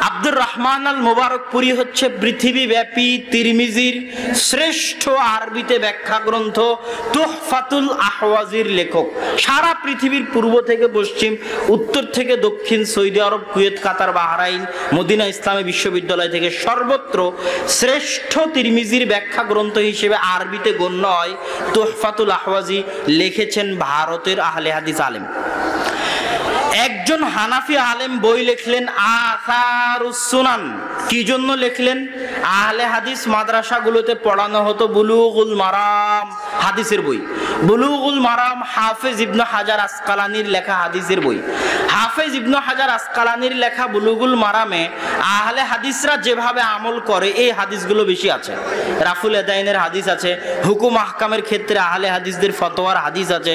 আব্দুর রহমান আল মুবারকপুরি হচ্ছে পৃথিবীব্যাপী তিরমিজির শ্রেষ্ঠ আরবিতে ব্যাখ্যা গ্রন্থ তুহফাতুল আহওয়াজির লেখক। সারা পৃথিবীর পূর্ব থেকে পশ্চিম, উত্তর থেকে দক্ষিণ, সৌদি আরব, কুয়েত, কাতার, বাহরাইন, মদিনা ইসলামী বিশ্ববিদ্যালয় থেকে সর্বত্র শ্রেষ্ঠ তিরমিজির ব্যাখ্যা গ্রন্থ হিসেবে আরবিতে গণ্য হয় তুহফাতুল আহওয়াজি। লিখেছেন ভারতের আহলে হাদিস আলেম। একজন হানাফি আলেম বই লিখলেন আসারুস সুনান। কি জন্য লিখলেন? আহলে হাদিস মাদ্রাসাগুলোতে পড়ানো হতো বুলুগুল মারাম, হাদিসের বই। বুলুগুল মারাম হাফেজ ইবনে হাজার আসকালানির লেখা হাদিসের বই। হাফেজ ইবনে হাজার আসকালানির লেখা বুলুগুল মারামে আহলে হাদিসরা যেভাবে আমল করে এই হাদিসগুলো বেশি আছে। রাফুল এদাইনের হাদিস আছে, হুকুম আহকামের ক্ষেত্রে আহলে হাদিসদের ফতোয়ার হাদিস আছে।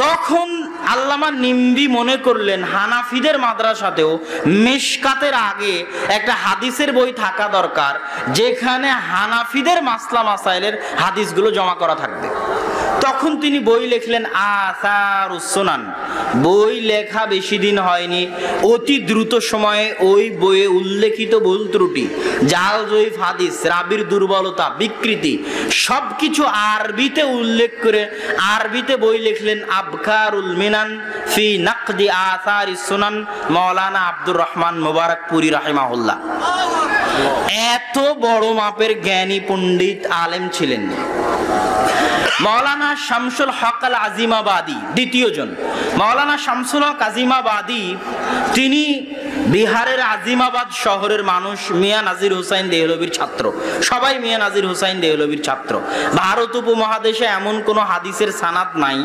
তখন আল্লামা নিম্বি মনে করলেন হানাফিদের মাদ্রাসাতেও মিশকাতের আগে একটা হাদিসের বই থাকা দরকার, যেখানে হানাফিদের মাসলা মাসাইলের হাদিসগুলো জমা করা থাকবে। তখন তিনি বই লিখলেন আসারুস সুনান। বই লেখা বেশি দিন হয়নি, অতি দ্রুত সময়ে ওই বইয়ে উল্লেখিত ভুল ত্রুটি, জাল জয়ীফ হাদিস, রাবির দুর্বলতা, বিকৃতি সবকিছু আরবিতে উল্লেখ করে আরবিতে বই লিখলেন আবকারুল মিনান ফি নাকদি আসারিস সুনান, মাওলানা আব্দুর রহমান মুবারকপুরি রাহিমাহুল্লাহ। এত বড় মাপের জ্ঞানী পণ্ডিত আলেম ছিলেন। মাওলানা শামসুল হক আল আজিমাবাদী দ্বিতীয় জন। মাওলানা শামসুল হক আজিমাবাদী তিনি বিহারের আজিমাবাদ শহরের মানুষ, মিয়া নাজির হুসাইন দেহলভীর ছাত্র। সবাই মিয়া নাজির হুসাইন দেহলভীর ছাত্র। ভারত উপমহাদেশে এমন কোন হাদিসের সানাদ নাই,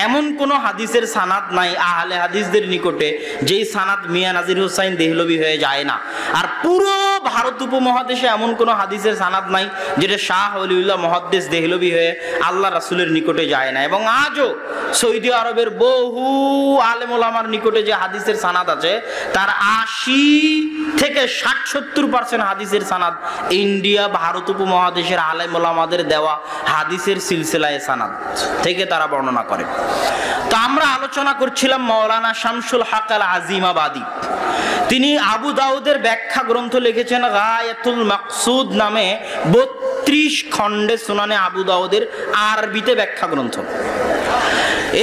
এমন কোন হাদিসের সানাদ নাই আহলে হাদিসদের নিকটে যেই সানাদ মিয়া নাজির হুসাইন দেহলভী হয়ে যায় না। আর পুরো ভারত উপমহাদেশে এমন কোন হাদিসের সানাদ নাই যেটা শাহ ওলিউল্লাহ মুহাদ্দিস দেহলভী হয়ে আল্লাহ রাসূলের নিকটে যায় না। এবং আজও সৌদি আরবের বহু আলেম ওলামার নিকটে যে হাদিসের সানাদ আছে তার 80 থেকে 60-70% হাদিসের সানাদ ইন্ডিয়া, ভারত উপমহাদেশের আলেম ওলামাদের দেওয়া হাদিসের সিলসিলায়ে সানাদ থেকে তারা বর্ণনা করে। তো আমরা আলোচনা করছিলাম মাওলানা শামসুল হক আল আজিমাবাদী। তিনি আবু দাউদের ব্যাখ্যা গ্রন্থ লিখেছেন গায়াতুল মাকসুদ নামে 32 খণ্ডে সুনানে আবু দাউদের আরবিতে ব্যাখ্যা গ্রন্থ।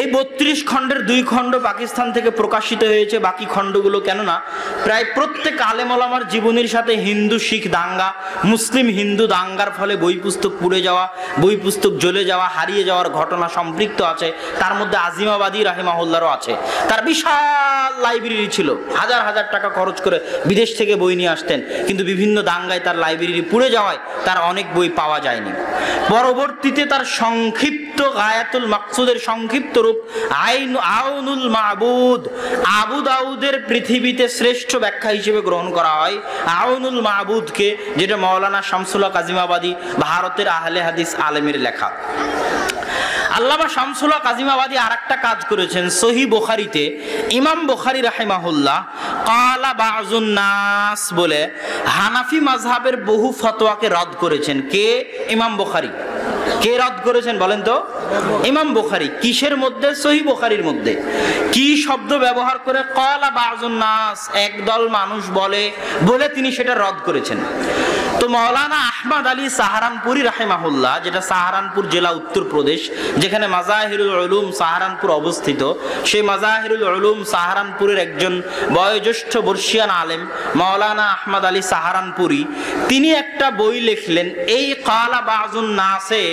এই 32 খণ্ডের 2 খণ্ড পাকিস্তান থেকে প্রকাশিত হয়েছে, বাকি খণ্ডগুলো কেননা প্রায় প্রত্যেক আলেম ওলামার জীবনীর সাথে হিন্দু শিখ দাঙ্গা, মুসলিম হিন্দু দাঙ্গার ফলে বই পুস্তক পুড়ে যাওয়া, বই পুস্তক জ্বলে যাওয়া, হারিয়ে যাওয়ার ঘটনা সম্পৃক্ত আছে। তার মধ্যে আজিমাবাদী রাহিমাহুল্লাহরও আছে। তার বিশাল লাইব্রেরি ছিল, হাজার হাজার টাকা খরচ করে বিদেশ থেকে বই নিয়ে আসতেন, কিন্তু বিভিন্ন দাঙ্গায় তার লাইব্রেরি পুড়ে যাওয়ায় তার অনেক বই পাওয়া যায়নি। পরবর্তীতে তার সংক্ষিপ্ত গায়াতুল মাকসুদের সংক্ষিপ্ত রূপ আউনুল মাবুদ, আবু দাউদের পৃথিবীতে শ্রেষ্ঠ ব্যাখ্যা হিসেবে গ্রহণ করা হয় আউনুল মাবুদকে, যেটা মাওলানা শামসুল হক আজিমাবাদী ভারতের আহলে হাদিস আলেমের লেখা। আল্লামা শামসুল হক আজিমাবাদী আরেকটা কাজ করেছেন সহিহ বুখারীতে। ইমাম বুখারী রাহিমাহুল্লাহ ক্বালা বাযুন নাস বলে হানাফি মাযহাবের বহু ফতোয়াকে রদ করেছেন। কে? ইমাম বুখারী। কে রদ করেছেন বলেন তো? ইমাম বুখারী। কিসের মধ্যে? সহিহ বুখারীর মধ্যে। কি শব্দ ব্যবহার করে? ক্বালা বাযুন নাস, একদল মানুষ বলে তিনি সেটা রদ করেছেন। তো মাওলানা আহমদ আলী সাহারানপুরি রাহিমাহুল্লাহ, যেটা সাহারানপুর জেলা উত্তরপ্রদেশ, যেখানে মাজাহিরুল উলুম সাহারানপুর অবস্থিত, সেই মাজাহিরুল উলুম সাহারানপুরের একজন বয়োজ্যেষ্ঠ বর্ষিয়ান আলেম মাওলানা আহমদ আলী সাহারানপুরি, তিনি একটা বই লিখলেন, এই কালা বাযুন নাসে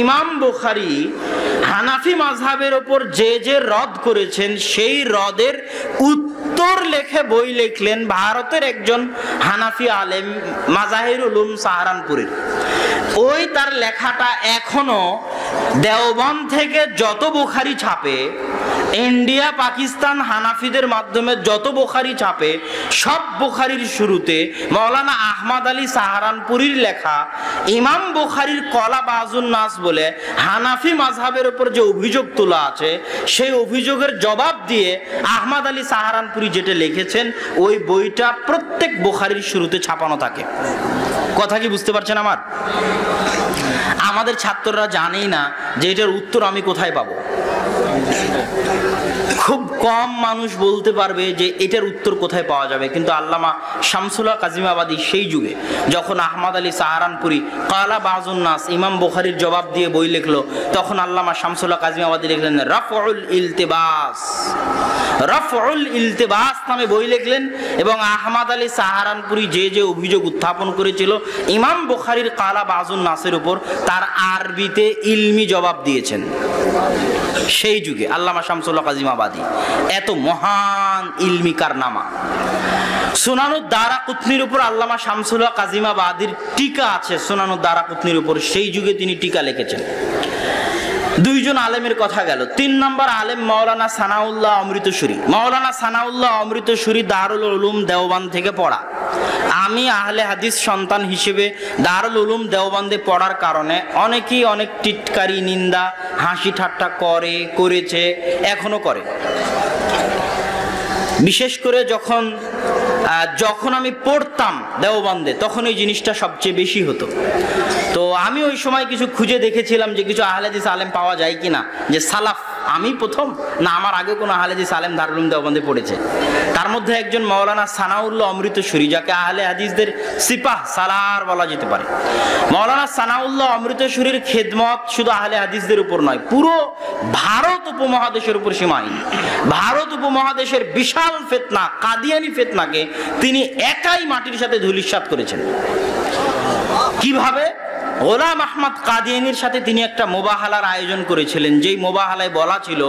ইমাম বুখারী হানাফি মাযহাবের ওপর যে যে রদ করেছেন সেই রদের উত্তর লেখে বই লিখলেন ভারতের একজন হানাফি আলেম মাজাহিরুল উলুম সাহারানপুরের। ওই তার লেখাটা এখনো দেওবন্দ থেকে যত বুখারী ছাপে, ইন্ডিয়া পাকিস্তান হানাফিদের মাধ্যমে যত বুখারী ছাপে, সব বুখারীর শুরুতে মাওলানা আহমদ আলী সাহারানপুরীর লেখা ইমাম বুখারীর কলা বাযুন নাস বলে হানাফি মাযহাবের উপর যে অভিযোগ তোলা আছে, সেই অভিযোগের জবাব দিয়ে আহমদ আলী সাহারানপুরী যেটা লিখেছেন, ওই বইটা প্রত্যেক বুখারীর শুরুতে ছাপানো থাকে। কথা কি বুঝতে পারছেন আমার? আমাদের ছাত্ররা জানেই না যে এটার উত্তর আমি কোথায় পাবো। খুব কম মানুষ বলতে পারবে যে এটার উত্তর কোথায় পাওয়া যাবে, কিন্তু আল্লামা শামসুল হক কাজিমাবাদী সেই যুগে যখন আহমদ আলী সাহারানপুরী কালা বাযুন নাস ইমাম বুখারীর জবাব দিয়ে বই লিখলো, তখন আল্লামা শামসুল হক কাজিমাবাদী লিখলেন রাফউল ইলতিবাস, রাফউল ইলতিবাস নামে বই লিখলেন। এবং আহমদ আলী সাহারানপুরী যে যে অভিযোগ উত্থাপন করেছিল ইমাম বুখারীর কালা বাযুন নাসের উপর, তার আরবিতে ইলমি জবাব দিয়েছেন সেই যুগে আল্লামা শামসুল হক কাজিমাবাদী। এত মহান ইলমি কারনামা। সুনানুদ দারাকুতনির উপর আল্লামা শামসুল হক কাজিমাবাদীর টিকা আছে, সুনানুদ দারাকুতনির উপর, সেই যুগে তিনি টিকা লিখেছেন। দুইজন আলেমের কথা গেল। 3 নম্বর আলেম মাওলানা সানাউল্লাহ অমৃতসুরি। মাওলানা সানাউল্লাহ অমৃতসুরি দারুল উলুম দেওবন্দ থেকে পড়া। আমি আহলে হাদিস সন্তান হিসেবে দারুল উলুম দেওবন্দে পড়ার কারণে অনেকেই অনেক টিটকারি, নিন্দা, হাসি ঠাট্টা করেছে, এখনো করে। বিশেষ করে যখন আমি পড়তাম দেওবন্দে, তখন এই জিনিসটা সবচেয়ে বেশি হতো। তো আমি ওই সময় কিছু খুঁজে দেখেছিলাম যে কিছু আহলে হাদিস আলেম পাওয়া যায় কিনা, যে সালাফ, আমি প্রথম না আমার আগে কোনো আহলে হাদিস আলেম দারুল উলুম দেওবন্দে পড়েছে। তার মধ্যে একজন মাওলানা সানাউল্লাহ অমৃতসুরি, যাকে আহলে হাদিসদের সিপাহ সালার বলা যেতে পারে। মাওলানা সানাউল্লাহ অমৃতসুরির খেদমত শুধু আহলে হাদিসদের উপর নয়, পুরো ভারত উপমহাদেশের উপর সীমাহীন। ভারত উপমহাদেশের বিশাল ফিতনা, কাদিয়ানি ফিতনাকে তিনি একাই মাটির সাথে ধূলিসাৎ করেছেন। কিভাবে? গোলাম আহমদ কাদিয়ানির সাথে তিনি একটা মোবাহালার আয়োজন করেছিলেন, যেই মোবাহালায় বলা ছিল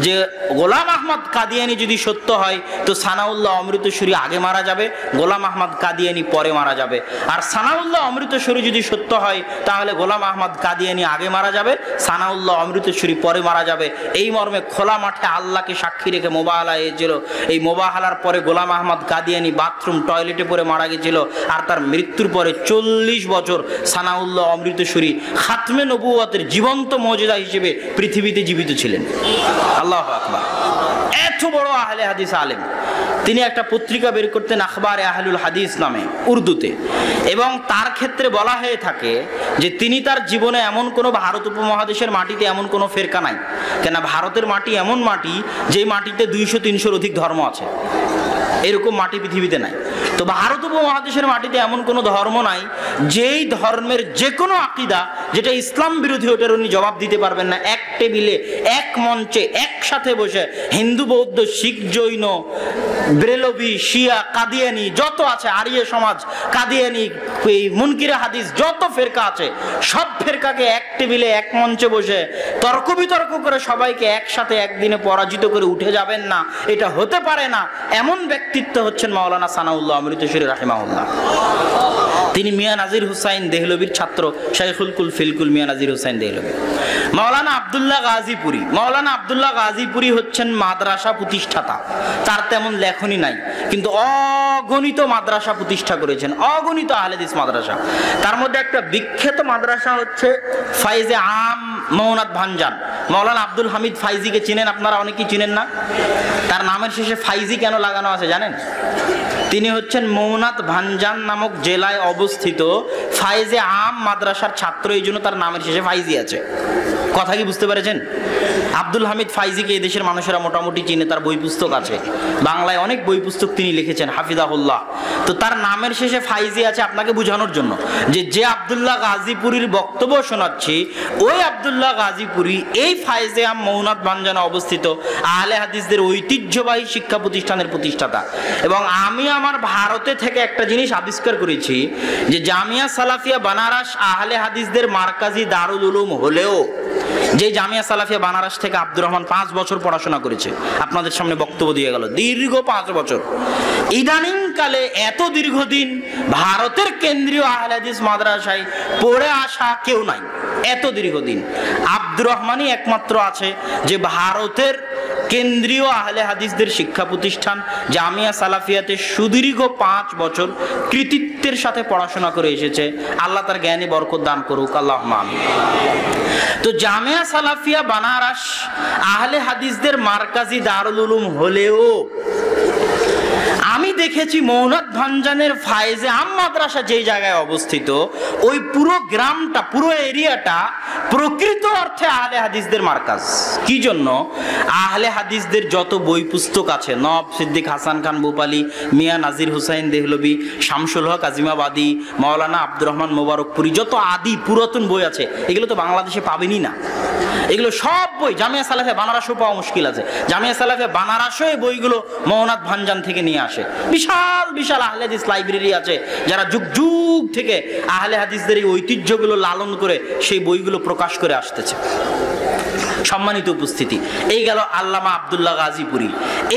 যে গোলাম আহমদ কাদিয়ানি যদি সত্য হয় তো সানাউল্লাহ অমৃতসুরি আগে মারা যাবে, গোলাম আহমদ কাদিয়ানি পরে মারা যাবে। আর সানাউল্লাহ অমৃতসুরি যদি সত্য হয় তাহলে গোলাম আহমদ কাদিয়ানি আগে মারা যাবে, সানাউল্লাহ অমৃতসুরি পরে মারা যাবে। এই মর্মে খোলা মাঠে আল্লাহকে সাক্ষী রেখে মোবাহালা হয়েছিল। এই মোবাহালার পরে গোলাম আহমদ কাদিয়ানি বাথরুম টয়লেটে পড়ে মারা গেছিল। আর তার মৃত্যুর পরে 40 বছর সানাউল্লাহ অমৃতসুরি খাতমে নবুয়তের জীবন্ত মুজিজা হিসেবে পৃথিবীতে জীবিত ছিলেন। আল্লাহু আকবার। এত বড় আহলে হাদিস আলেম। তিনি একটা পত্রিকা বের করতেন আখবারে আহলুল হাদিস নামে, উর্দুতে। এবং তার ক্ষেত্রে বলা হয়ে থাকে যে তিনি তার জীবনে এমন কোনো, ভারত উপমহাদেশের মাটিতে এমন কোনো ফেরকা নাই, কেন ভারতের মাটি এমন মাটি যে মাটিতে 200-300-র অধিক ধর্ম আছে, এরকম মাটি পৃথিবীতে নাই। তো ভারত উপমহাদেশের মাটিতে এমন কোনো ধর্ম নাই যেই ধর্মের যে কোনো আকীদা যেটা ইসলাম বিরোধী, ওটার উনি জবাব দিতে পারবেন না। এক টেবিলে, এক মঞ্চে, একসাথে বসে হিন্দু, বৌদ্ধ, শিখ, জৈন, ব্রেলভি, শিয়া, কাদিয়ানি যত আছে, আরিয়া সমাজ, কাদিয়ানি, এই মুনকিরে হাদিস যত ফেরকা আছে, সব ফেরকাকে এক টেবিলে, এক মঞ্চে বসে তর্ক বিতর্ক করে সবাইকে একসাথে একদিনে পরাজিত করে উঠে যাবেন না, এটা হতে পারে না। এমন ব্যক্তিত্ব হচ্ছেন মাওলানা সানাউল্লাহ অমৃতসুরি রাহিমাহুল্লাহ। তিনি মিয়া নাজির হুসাইন দেহলভির ছাত্র, শাইখুল কুল ফিলকুল মিয়া নাজির হুসাইন দেহলভি। মাওলানা আব্দুল্লাহ গাজীপুরি। মাওলানা আব্দুল্লাহ গাজীপুরি হচ্ছেন মাদ্রাসা প্রতিষ্ঠাতা। তার তেমন লেখনী নাই, কিন্তু অগণিত মাদ্রাসা প্রতিষ্ঠা করেছেন, অগণিত আহলে হাদিস মাদ্রাসা। তার মধ্যে একটা বিখ্যাত মাদ্রাসা হচ্ছে ফাইজে আম মৌনাত ভাঞ্জান। মাওলানা আব্দুল হামিদ ফাইজিকে চিনেন আপনারা? অনেকেই চিনেন না। তার নামের শেষে ফাইজি কেন লাগানো আছে জানেন? তিনি হচ্ছেন মৌনাত ভাঞ্জান নামক জেলায় অবস্থিত ফাইজে আম মাদ্রাসার ছাত্র, এই জন্য তার নামের শেষে ফাইজি আছে। কথা কি বুঝতে পেরেছেন? আব্দুল হামিদ ফাইজিকে এই দেশের মানুষেরা মোটামুটি চিনে, তার বই পুস্তক আছে, বাংলায় অনেক বই পুস্তক তিনি লিখেছেন হাফিজাহুল্লাহ। তো তার নামের শেষে ফাইজি আছে আপনাকে বোঝানোর জন্য যে আব্দুল্লাহ গাজীপুরীর বক্তব্য শোনাচ্ছি, ওই আব্দুল্লাহ গাজীপুরী এই ফাইজে আম মৌনাদ ভাঞ্জানে অবস্থিত আহলে হাদিসদের ঐতিহ্যবাহী শিক্ষা প্রতিষ্ঠানের প্রতিষ্ঠাতা। এবং আমি আমার ভারতে থেকে একটা জিনিস আবিষ্কার করেছি যে জামিয়া সালাফিয়া বানারস আহলে হাদিসদের মারকাজি দারুল উলুম হলেও যে জামিয়া সালাফিয়া বানারস থেকে আব্দুর রহমান 5 বছর পড়াশোনা করেছে, আপনাদের সামনে বক্তব্য দিয়ে গেল, দীর্ঘ 5 বছর। ইদানিং কালে এত দীর্ঘদিন ভারতের কেন্দ্রীয় আহলে হাদিস মাদ্রাসায় পড়ে আসা কেউ নাই, এত দীর্ঘদিন আব্দুর রহমানই একমাত্র আছে যে ভারতের কেন্দ্রীয় আহলে হাদিসদের শিক্ষা প্রতিষ্ঠান জামিয়া সালাফিয়াতে সুদীর্ঘ 5 বছর কৃতিত্বের সাথে পড়াশোনা করে এসেছে। আল্লাহ তার জ্ঞানে বরকত দান করুক, আল্লাহুম্মা আমিন। তো জামিয়া সালাফিয়া বানারস আহলে হাদিসদের মারকাজি দারুল উলুম হলেও আমি দেখেছি মৌনাদ ভাঞ্জানের ফায়েজে আম মাদ্রাসা যেই জায়গায় অবস্থিত, ওই পুরো গ্রামটা, পুরো এরিয়াটা প্রকৃত অর্থে আহলে হাদিসদের মার্কাজ। কি জন্য? আহলে হাদিসদের যত বই পুস্তক আছে, নওয়াব সিদ্দিক হাসান খান ভূপালী, মিয়া নাজির হুসাইন দেহলভী, শামসুল হক আজিমাবাদী, মাওলানা আব্দুর রহমান মোবারকপুরী, যত আদি পুরাতন বই আছে এগুলো তো বাংলাদেশে পাবেনই না। এগুলো সব বই জামিয়া সালাফিয়া বানারসও পাওয়া মুশকিল আছে। জামিয়া সালাফিয়া বানারসও এই বইগুলো মৌনাদ ভাঞ্জান থেকে নিয়ে আসে। বিশাল বিশাল আহলে হাদিস লাইব্রেরি আছে, যারা যুগ যুগ থেকে আহলে হাদিসদের এই ঐতিহ্যগুলো লালন করে সেই বইগুলো প্রকাশ করে আসতেছে। সম্মানিত উপস্থিতি, এই গেল আল্লামা আব্দুল্লাহ গাজীপুরী।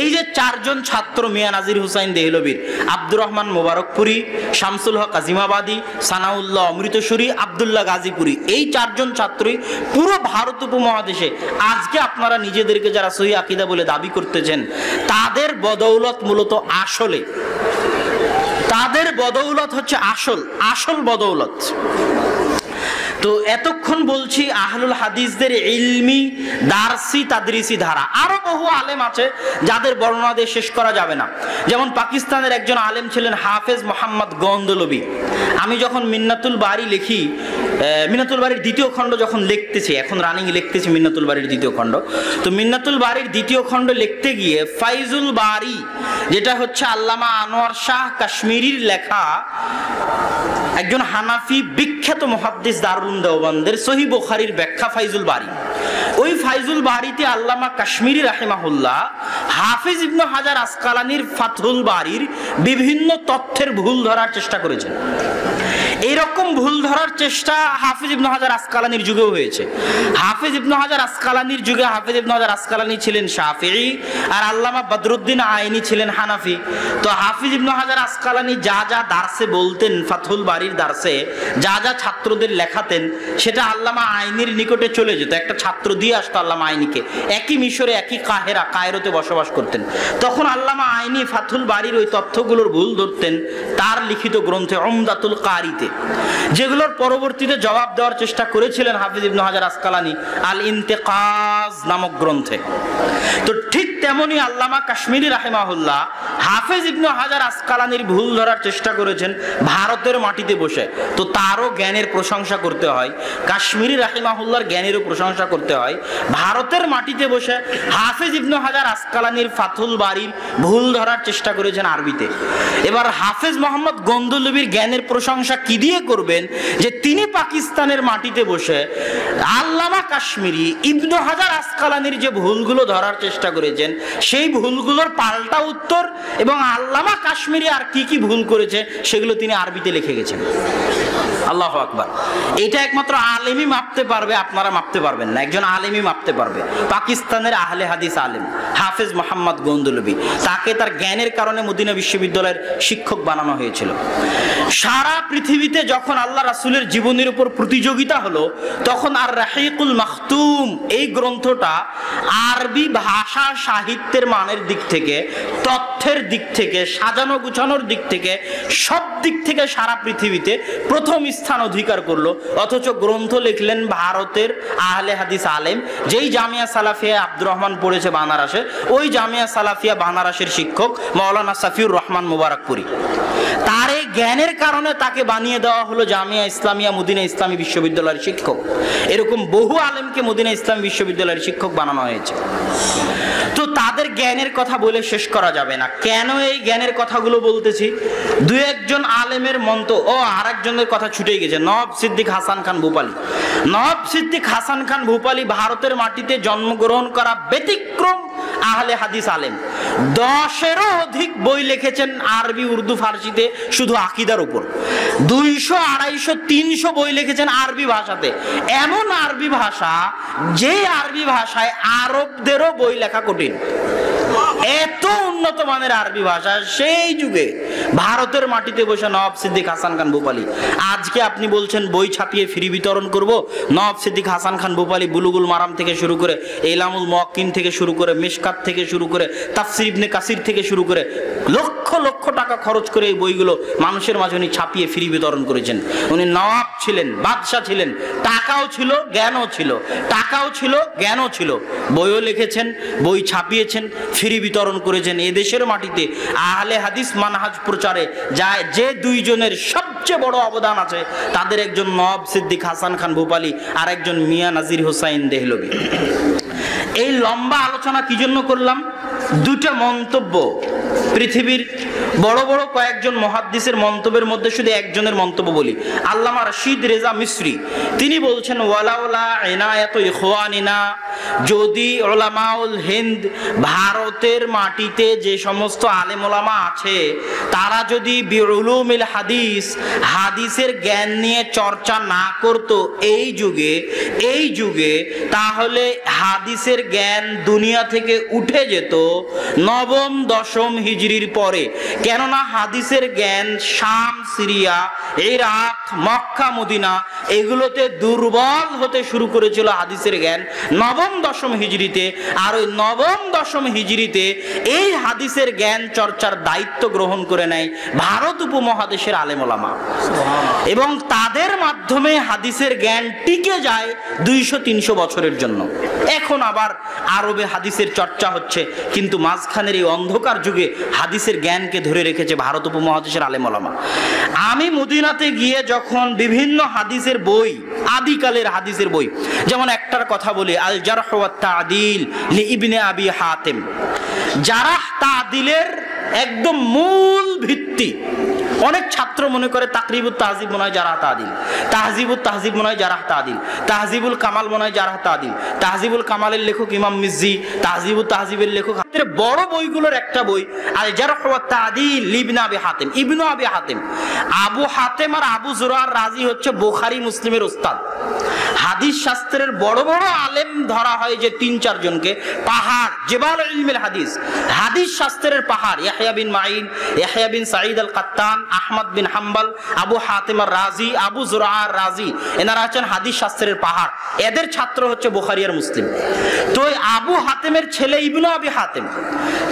এই যে 4 জন ছাত্র, মিয়া নাজির হুসাইন দেহলভীর, আব্দুর রহমান মোবারকপুরী, শামসুল হক আজিমাবাদী, সানাউল্লাহ অমৃতসরী, আব্দুল্লাহ গাজীপুরী, এই 4 জন ছাত্রই পুরো ভারত উপমহাদেশে আজকে আপনারা নিজেদেরকে যারা সহিহ আকীদা বলে দাবি করতেছেন, তাদের বদৌলত মূলত আসলে, তাদের বদৌলত হচ্ছে আসল বদৌলত। তো এতক্ষণ বলছি আহলুল হাদিসদের ইলমি দারসি তাদরিসি ধারা। আরো বহু আলেম আছে যাদের বর্ণনা দিয়ে শেষ করা যাবে না। যেমন পাকিস্তানের একজন আলেম ছিলেন হাফেজ মোহাম্মদ গন্দলবি। আমি যখন মিন্নাতুল বারি লিখি, মিন্নাতুল বাড়ির 2য় খণ্ড যখন লিখতেছি, এখন রানিং লিখতেছি মিন্নাতুল বাড়ির 2য় খণ্ড, তো মিন্নাতুল বাড়ির 2য় খণ্ড লিখতে গিয়ে ফাইজুল বারি, যেটা হচ্ছে আল্লামা আনোয়ার শাহ কাশ্মীরির লেখা, একজন হানাফি বিখ্যাত মুহাদ্দিস দারুল দেওবন্দের সহিহ বুখারীর ব্যাখ্যা ফাইজুল বারি। ওই ফাইজুল বারিতে আল্লামা কাশ্মীরি রাহিমাহুল্লাহ হাফিজ ইবনে হাজার আসকালানির ফাতহুল বারির বিভিন্ন তথ্যের ভুল ধরার চেষ্টা করেছেন। এইরকম ভুল ধরার চেষ্টা হাফিজ ইবনে হাজার আসকালানির যুগেও হয়েছে। হাফিজ ইবনে হাজার আসকালানির যুগে হাফিজ ইবনে হাজার আসকালানি ছিলেন শাফিঈ আর আল্লামা বদরুদ্দিন আইনি ছিলেন হানাফি। তো হাফিজ ইবনে হাজার আসকালানি যা যা দার্সে বলতেন, ফাতহুল বারির দার্সে যা যা ছাত্রদের লেখাতেন, সেটা আল্লামা আইনির নিকটে চলে যেত। একটা ছাত্র দিয়ে আসতো আল্লামা আইনিকে, একই মিশরে একই কায়রোতে বসবাস করতেন। তখন আল্লামা আইনি ফাতহুল বারির ওই তথ্যগুলোর ভুল ধরতেন তার লিখিত গ্রন্থে উমদাতুল কারিতে, যেগুলোর পরবর্তীতে জবাব দেওয়ার চেষ্টা করেছিলেন হাফিজ ইবনে হাজার আসকালানি আল ইন্তেকাজ নামক গ্রন্থে। তো ঠিক তেমনি আল্লামা কাশ্মীরি রাহিমাহুল্লাহ হাফিজ ইবনে হাজার আসকালানির ভুল ধরার চেষ্টা করেছেন ভারতের মাটিতে বসে। তো তারও জ্ঞানের প্রশংসা করতে হয়, কাশ্মীরি রাহিমাহুল্লাহর জ্ঞানেরও প্রশংসা করতে হয়। ভারতের মাটিতে বসে হাফিজ ইবনে হাজার আসকালানির ফাতহুল বারির ভুল ধরার চেষ্টা করেছেন আরবিতে। এবার হাফিজ মোহাম্মদ গন্দলবির জ্ঞানের প্রশংসা কি দিয়ে করবেন যে তিনি পাকিস্তানের মাটিতে বসে আল্লামা কাশ্মীরি ইবনে হাজার আসকালানির যে ভুলগুলো ধরার চেষ্টা করেছেন সেই ভুলগুলোর পাল্টা উত্তর এবং আল্লামা কাশ্মীরি আর কি কি ভুল করেছে সেগুলো তিনি আরবিতে লিখে গেছেন। আল্লাহু আকবার। এটা একমাত্র আলেমই মাপতে পারবে, আপনারা মাপতে পারবেন না। একজন আলেমই মাপতে পারবে। পাকিস্তানের আহলে হাদিস আলেম হাফেজ মোহাম্মদ গন্দলবি, তাকে তার জ্ঞানের কারণে মদিনা বিশ্ববিদ্যালয়ের শিক্ষক বানানো হয়েছিল। সারা পৃথিবীতে যখন আল্লাহ রাসূলের জীবনের উপর প্রতিযোগিতা হলো, তখন আর রাহিকুল মাখতুম এই গ্রন্থটা আরবি ভাষা সাহিত্যের মানের দিক থেকে, তথ্যের দিক থেকে, সাজানো গুছানোর দিক থেকে, সব দিক থেকে সারা পৃথিবীতে প্রথম স্থান অধিকার করলো। অথচ গ্রন্থ লিখলেন ভারতের আহলে হাদিস আলেম, যেই জামিয়া সালাফিয়া আব্দুর রহমান পড়েছে বানারসে, ওই জামিয়া সালাফিয়া বানারসের শিক্ষক মাওলানা সাফিউর রহমান মোবারকপুরী। তার এই জ্ঞানের কারণে তাকে বানিয়ে দেওয়া হলো জামিয়া ইসলামিয়া মদিনা ইসলামী বিশ্ববিদ্যালয়ের শিক্ষক। এরকম বহু আলেমকে মদিনা ইসলামী বিশ্ববিদ্যালয়ের শিক্ষক বানানো হয়েছে। তো তাদের জ্ঞানের কথা বলে শেষ করা যাবে না। কেন এই জ্ঞানের কথাগুলো বলতেছি, দু একজন আলেমের আরেকজনের কথা ছুটে গেছে, নওয়াব সিদ্দিক হাসান খান ভূপালী। নওয়াব সিদ্দিক হাসান খান ভূপালী ভারতের মাটিতে জন্মগ্রহণ করা ব্যতিক্রম আহলে হাদিস আলেম। 10-এরও অধিক বই লিখেছেন আরবি, উর্দু, ফার্সিতে, শুধু আকীদার উপর। 200, 250, 300 বই লিখেছেন আরবি ভাষাতে। এমন আরবি ভাষা, যে আরবি ভাষায় আরবদেরও বই লেখা কঠিন। এত উন্নত মানের আরবি ভাষা সেই যুগে ভারতের মাটিতে বসে নওয়াব সিদ্দিক হাসান খান ভূপালী। আজকে আপনি বলছেন বই ছাপিয়ে ফ্রি বিতরণ করব। নওয়াব সিদ্দিক হাসান খান ভূপালী বুলুগুল মারাম থেকে শুরু করে, ইলামুল মুওয়াক্কিন থেকে শুরু করে, মিশকাত থেকে শুরু করে, তাফসীর ইবনে কাসির থেকে শুরু করে লক্ষ লক্ষ টাকা খরচ করে এই বইগুলো মানুষের মাঝে উনি ছাপিয়ে ফ্রি বিতরণ করেছেন। উনি নওয়াব ছিলেন, বাদশাহ ছিলেন, টাকাও ছিল, জ্ঞানও ছিল। টাকাও ছিল, জ্ঞানও ছিল। বইও লিখেছেন, বই ছাপিয়েছেন, ফ্রি বিতরণ করেছেন। এদেশের মাটিতে আহলে হাদিস মানহাজ প্রচারে যে দুইজনের সবচেয়ে বড় অবদান আছে, তাদের একজন নওয়াব সিদ্দিক হাসান খান ভূপালী, আর একজন মিয়া নাজির হোসাইন দেহলভী। এই লম্বা আলোচনা কি জন্য করলাম? দুটা মন্তব্য, পৃথিবীর বড় বড় কয়েকজন মুহাদ্দিসের মন্তব্যের মধ্যে শুধু একজনের মন্তব্য বলি। আল্লামা রশিদ রেজা মিসরি, তিনি বলছেন, ওয়ালাউলা ইনায়াতু ইখওয়ানিনা, যদি উলামাউল হিন্দ, ভারতের মাটিতে যে সমস্ত আলেম ওলামা আছে, তারা যদি বিউলুমিল হাদিস, হাদিসের জ্ঞান নিয়ে চর্চা না করত এই যুগে, তাহলে হাদিসের জ্ঞান দুনিয়া থেকে উঠে যেত 9ম 10ম হিজরির পরে। কেননা হাদিসের জ্ঞান শাম, সিরিয়া, ইরাক, মক্কা, মদিনা এগুলোতে দুর্বল হতে শুরু করেছিল হাদিসের জ্ঞান 9ম 10ম হিজরিতে। আর ওই 9ম 10ম হিজরিতে এই হাদিসের জ্ঞান চর্চার দায়িত্ব গ্রহণ করে নেয় ভারত উপমহাদেশের আলেম ওলামা, এবং তাদের মাধ্যমে হাদিসের জ্ঞান টিকে যায় 200-300 বছরের জন্য। এখন আবার আরবে হাদিসের চর্চা হচ্ছে, কিন্তু মাঝখানের এই অন্ধকার যুগে হাদিসের জ্ঞানকে ধরে রেখেছে ভারত উপমহাদেশের আলেম ওলামা। আমি মদিনাতে গিয়ে যখন বিভিন্ন হাদিসের বই, আদিকালের হাদিসের বই, যেমন একটার কথা বলি, আল জারহ ওয়াত তা'দিল লি ইবনে আবি হাতিম। জারাহ তা'দিলের একদম মূল ভিত্তি। অনেক ছাত্র মনে করে তাকরিবুত তাহজিব মনে হয় জারাহ তা'দিল, তাহজিবুত তাহজিব মনে হয় জারাহ তা'দিল, তাহজিবুল কামাল মনে হয় জারাহ তা'দিল। তাহজিবুল কামালের লেখক ইমাম মিজ্জি, তাহজিবুত তাহজিবের লেখক। বড় বইগুলোর একটা বই আল জারহ ওয়াত তা'দিল লিবনে আবি হাতিম, ইবনে আবি হাতিম। আবু হাতিম আর আবু যুরআর রাজি হচ্ছে বুখারী মুসলিমের উস্তাদ। হাদিস শাস্ত্রের বড় বড় আলেম ধরা হয় যে 3-4 জনকে, পাহাড়, জেবাল ইলমিল হাদিস, হাদিস শাস্ত্রের পাহাড়, ইয়াহইয়া বিন মাঈন, ইয়াহইয়া বিন সাঈদ আল কাত্তান, আহমদ বিন হাম্বল, আবু হাতিম আর রাজি, আবু যুরআর রাজি, এনারা আছেন হাদিস শাস্ত্রের পাহাড়। এদের ছাত্র হচ্ছে বুখারী আর মুসলিম। তো আবু হাতিমের ছেলে ইবনে আবি হাতিম,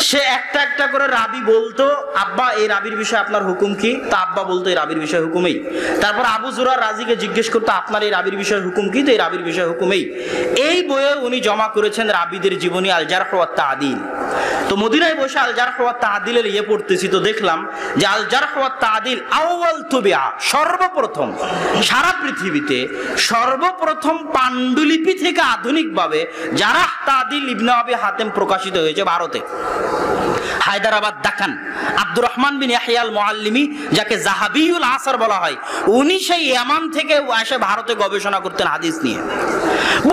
সে একটা একটা করে রাবি বলতো, আব্বা এই রাবির বিষয়ে আপনার হুকুম কি? তা আব্বা বলতো এই রাবির বিষয়ে হুকুমেই। তারপর আবু যুরআর রাজিকে জিজ্ঞেস করতো, আপনার এই রাবির বিষয়ে হুকুম কি? তো এই রাবির বিষয়ে হুকুমেই। এই বইয়ে উনি জমা করেছেন রাবিদের জীবনী আল জারহ ওয়াত তা'দিল। তো মদিনায় বসে আল জারহ ওয়াত তা'দিলের পড়তেছি, তো দেখলাম যে আল জারহ ওয়াত তা'দিল আউয়াল তুবিআ, সর্বপ্রথম সারা পৃথিবীতে সর্বপ্রথম পাণ্ডুলিপি থেকে আধুনিকভাবে জারাহ তা'দিল ইবনে আবি হাতিম প্রকাশিত হয়েছে ভারতে, হায়দ্রাবাদ, দাকান। আব্দুর রহমান বিন ইয়াহইয়া আল মুআল্লিমি, যাকে জাহাবিউল আসর বলা হয়, উনি সেই ইয়ামান থেকে এসে ভারতে গবেষণা করতেন হাদিস নিয়ে।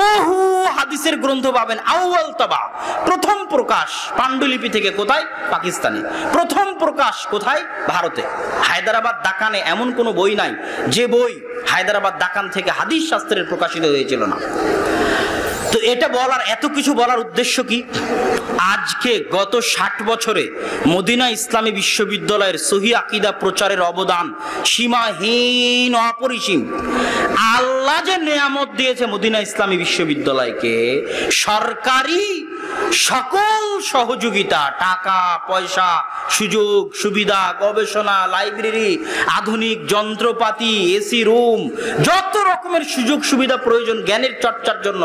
বহু হাদিসের গ্রন্থ পাবেন। আউয়াল তাবা, প্রথম প্রকাশ পাণ্ডুলিপি থেকে। কোথায়? পাকিস্তানে। প্রথম প্রকাশ কোথায়? ভারতে, হায়দ্রাবাদ, দাকানে। এমন কোনো বই নাই যে বই হায়দ্রাবাদ, দাকান থেকে হাদিস শাস্ত্রের প্রকাশিত হয়েছিল না। তো এটা বলার, এত কিছু বলার উদ্দেশ্য কি? আজকে গত 60 বছরে মদিনা ইসলামী বিশ্ববিদ্যালয়ের সহিহ আকীদা প্রচারের অবদান সীমাহীন, অপরিসীম। আল্লাহ যে নেয়ামত দিয়েছে মদিনা ইসলামী বিশ্ববিদ্যালয়কে, সরকারি সকল সহযোগিতা, টাকা পয়সা, সুযোগ সুবিধা, গবেষণা, লাইব্রেরি, আধুনিক যন্ত্রপাতি, এসি রুম, যত রকমের সুযোগ সুবিধা প্রয়োজন জ্ঞানের চর্চার জন্য,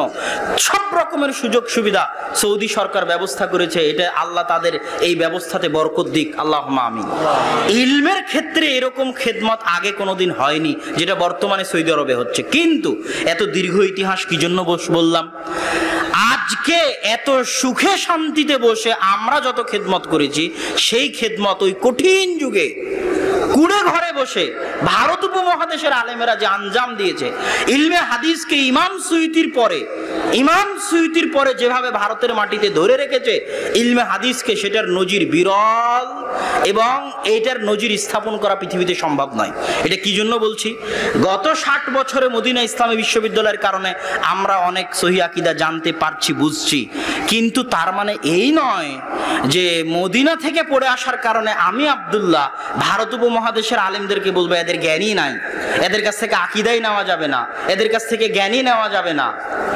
সব রকমের সুযোগ সুবিধা সৌদি সরকার ব্যবস্থা করেছে। এটা আল্লাহ তাদের এই ব্যবস্থাতে বরকত দিক, আল্লাহুম্মা আমিন। ইলমের ক্ষেত্রে এরকম খেদমত আগে কোনোদিন হয়নি যেটা বর্তমানে সৌদি আরবে হচ্ছে। কিন্তু এত দীর্ঘ ইতিহাস কি জন্য বললাম? আজকে এত সুখে শান্তিতে বসে আমরা যত খেদমত করেছি, সেই খেদমত ওই কঠিন যুগে কুড়ে ঘরে বসে ভারত উপমহাদেশের আলেমেরা যে আঞ্জাম দিয়েছে, ইলমে হাদিসকে ইমাম সুয়ুতির পরে যেভাবে ভারতের মাটিতে ধরে রেখেছে ইলমে হাদিসকে, সেটার নজির বিরল, এবং এইটার নজির স্থাপন করা পৃথিবীতে সম্ভব নয়। এটা কি জন্য বলছি? গত 60 বছরে মদিনা ইসলামী বিশ্ববিদ্যালয়ের কারণে আমরা অনেক সহি আকীদা জানতে পারছি, বুঝছি, কিন্তু তার মানে এই নয় যে মদিনা থেকে পড়ে আসার কারণে আমি আব্দুল্লাহ ভারত উপমহাদেশের আলেমদেরকে বলবো এদের জ্ঞানই নাই, এদের কাছ থেকে আকীদাই নেওয়া যাবে না, এদের কাছ থেকে জ্ঞানই নেওয়া যাবে না,